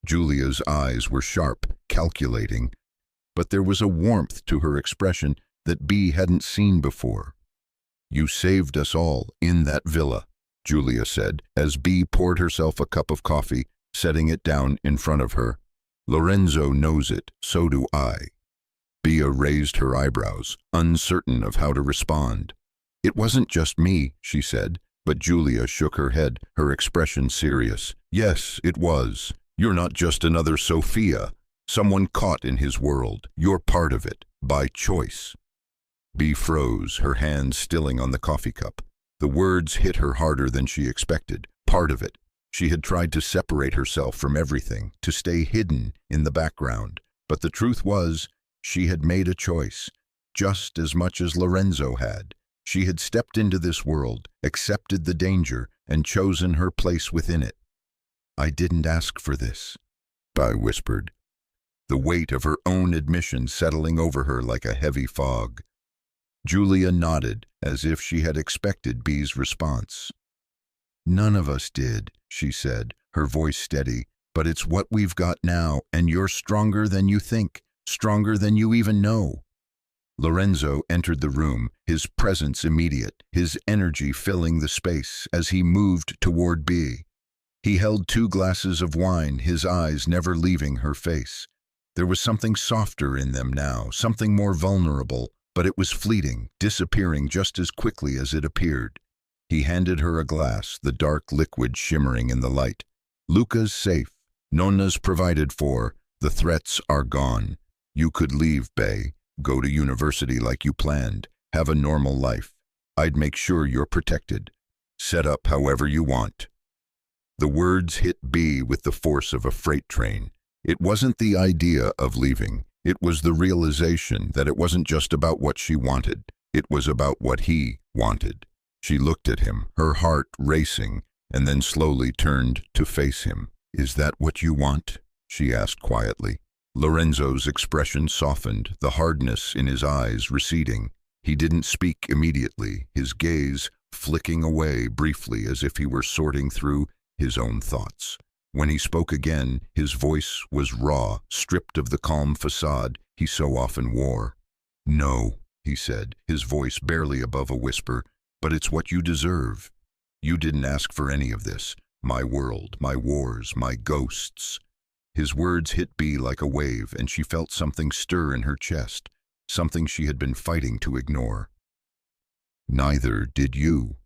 Julia's eyes were sharp, calculating, but there was a warmth to her expression that Bea hadn't seen before. "You saved us all in that villa," Julia said, as Bea poured herself a cup of coffee, setting it down in front of her. "Lorenzo knows it, so do I." Bea raised her eyebrows, uncertain of how to respond. "It wasn't just me," she said, but Julia shook her head, her expression serious. "Yes, it was. You're not just another Sophia, someone caught in his world. You're part of it, by choice." Bea froze, her hand stilling on the coffee cup. The words hit her harder than she expected. Part of it. She had tried to separate herself from everything, to stay hidden in the background. But the truth was, she had made a choice, just as much as Lorenzo had. She had stepped into this world, accepted the danger, and chosen her place within it. "I didn't ask for this," Bea whispered, the weight of her own admission settling over her like a heavy fog. Julia nodded, as if she had expected Bea's response. "None of us did," she said, her voice steady, "but it's what we've got now, and you're stronger than you think, stronger than you even know." Lorenzo entered the room, his presence immediate, his energy filling the space as he moved toward Bea. He held 2 glasses of wine, his eyes never leaving her face. There was something softer in them now, something more vulnerable, but it was fleeting, disappearing just as quickly as it appeared. He handed her a glass, the dark liquid shimmering in the light. "Luca's safe, Nonna's provided for, The threats are gone. You could leave, Bay, go to university like you planned, have a normal life. I'd make sure you're protected. Set up however you want." The words hit B with the force of a freight train. It wasn't the idea of leaving. It was the realization that it wasn't just about what she wanted. It was about what he wanted. She looked at him, her heart racing, and then slowly turned to face him. "Is that what you want?" she asked quietly. Lorenzo's expression softened, the hardness in his eyes receding. He didn't speak immediately, his gaze flicking away briefly as if he were sorting through his own thoughts. When he spoke again, his voice was raw, stripped of the calm facade he so often wore. "No," he said, his voice barely above a whisper, "but it's what you deserve. You didn't ask for any of this. My world, my wars, my ghosts." His words hit B like a wave, and she felt something stir in her chest, something she had been fighting to ignore. "Neither did you,"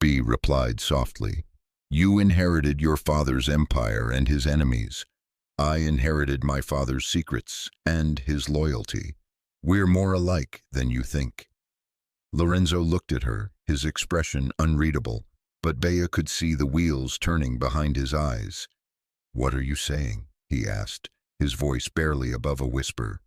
B replied softly. "You inherited your father's empire and his enemies. I inherited my father's secrets and his loyalty. We're more alike than you think." Lorenzo looked at her, his expression unreadable, but Bea could see the wheels turning behind his eyes. "What are you saying?" he asked, his voice barely above a whisper.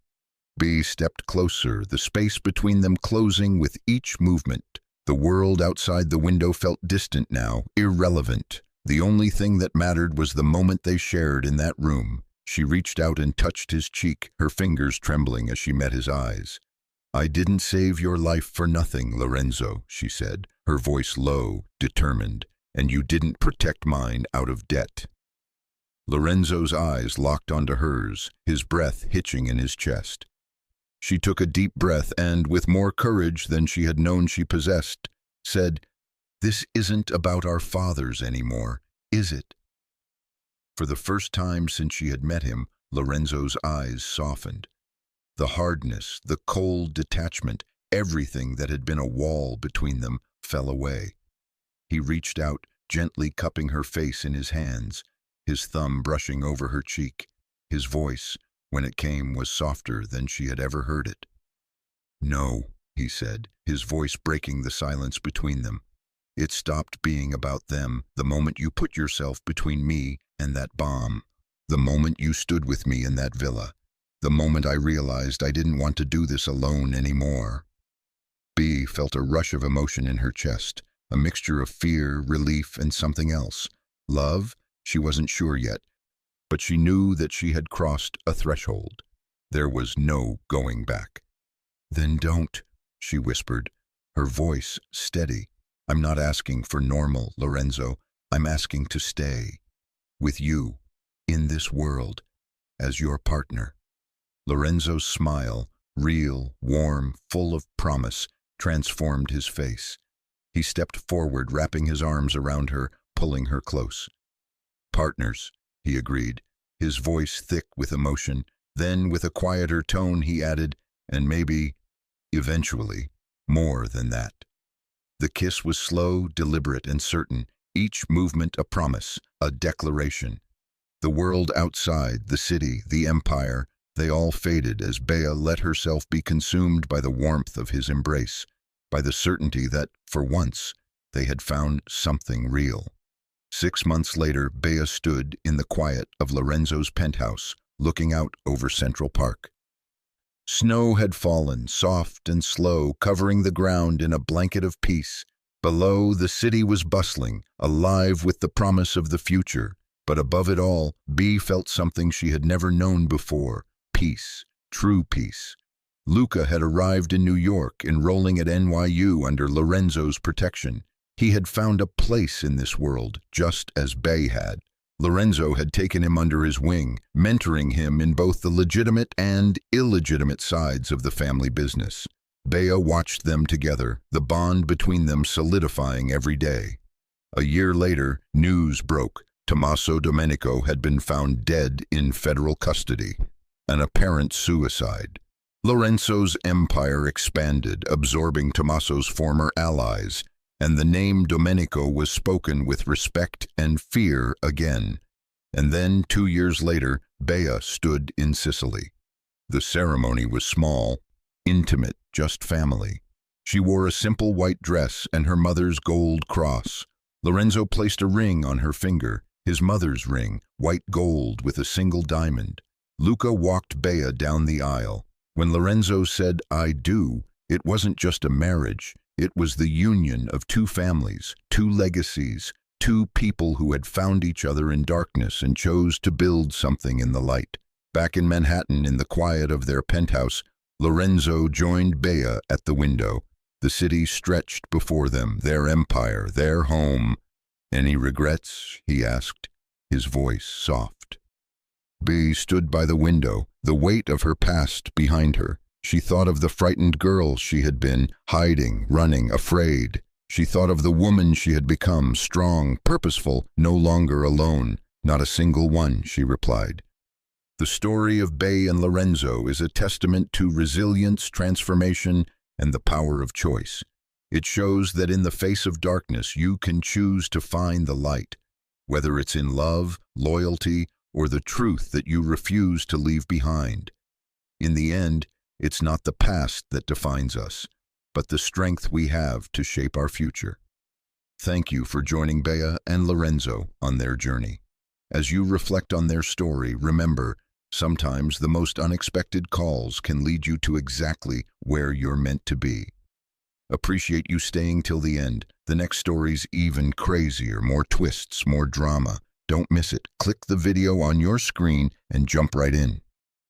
B stepped closer, the space between them closing with each movement. The world outside the window felt distant now, irrelevant. The only thing that mattered was the moment they shared in that room. She reached out and touched his cheek, her fingers trembling as she met his eyes. "I didn't save your life for nothing, Lorenzo," she said, her voice low, determined, "and you didn't protect mine out of debt." Lorenzo's eyes locked onto hers, his breath hitching in his chest. She took a deep breath and, with more courage than she had known she possessed, said, "This isn't about our fathers anymore, is it?" For the first time since she had met him, Lorenzo's eyes softened. The hardness, the cold detachment, everything that had been a wall between them fell away. He reached out, gently cupping her face in his hands, his thumb brushing over her cheek. His voice, when it came, was softer than she had ever heard it. "No," he said, his voice breaking the silence between them. "It stopped being about them the moment you put yourself between me and that bomb, the moment you stood with me in that villa, the moment I realized I didn't want to do this alone anymore." B felt a rush of emotion in her chest, a mixture of fear, relief, and something else. Love? She wasn't sure yet, but she knew that she had crossed a threshold. There was no going back. "Then don't," she whispered, her voice steady. "I'm not asking for normal, Lorenzo. I'm asking to stay with you, in this world, as your partner." Lorenzo's smile, real, warm, full of promise, transformed his face. He stepped forward, wrapping his arms around her, pulling her close. "Partners," he agreed, his voice thick with emotion. Then, with a quieter tone, he added, "and maybe, eventually, more than that." The kiss was slow, deliberate, and certain, each movement a promise, a declaration. The world outside, the city, the empire, they all faded as Bea let herself be consumed by the warmth of his embrace, by the certainty that, for once, they had found something real. 6 months later, Bea stood in the quiet of Lorenzo's penthouse, looking out over Central Park. Snow had fallen, soft and slow, covering the ground in a blanket of peace. Below, the city was bustling, alive with the promise of the future. But above it all, Bea felt something she had never known before: peace, true peace. Luca had arrived in New York, enrolling at NYU under Lorenzo's protection. He had found a place in this world, just as Bea had. Lorenzo had taken him under his wing, mentoring him in both the legitimate and illegitimate sides of the family business. Bea watched them together, the bond between them solidifying every day. A year later, news broke. Tommaso Domenico had been found dead in federal custody, an apparent suicide. Lorenzo's empire expanded, absorbing Tommaso's former allies, and the name Domenico was spoken with respect and fear again. And then, 2 years later, Bea stood in Sicily. The ceremony was small, intimate, just family. She wore a simple white dress and her mother's gold cross. Lorenzo placed a ring on her finger, his mother's ring, white gold with a single diamond. Luca walked Bea down the aisle. When Lorenzo said, "I do," it wasn't just a marriage. It was the union of two families, two legacies, two people who had found each other in darkness and chose to build something in the light. Back in Manhattan, in the quiet of their penthouse, Lorenzo joined Bea at the window. The city stretched before them, their empire, their home. "Any regrets?" he asked, his voice soft. Bea stood by the window, the weight of her past behind her. She thought of the frightened girl she had been, hiding, running, afraid. She thought of the woman she had become, strong, purposeful, no longer alone. "Not a single one," she replied. The story of Bea and Lorenzo is a testament to resilience, transformation, and the power of choice. It shows that in the face of darkness, you can choose to find the light, whether it's in love, loyalty, or the truth that you refuse to leave behind. In the end, it's not the past that defines us, but the strength we have to shape our future. Thank you for joining Bea and Lorenzo on their journey. As you reflect on their story, remember, sometimes the most unexpected calls can lead you to exactly where you're meant to be. Appreciate you staying till the end. The next story's even crazier, more twists, more drama. Don't miss it. Click the video on your screen and jump right in.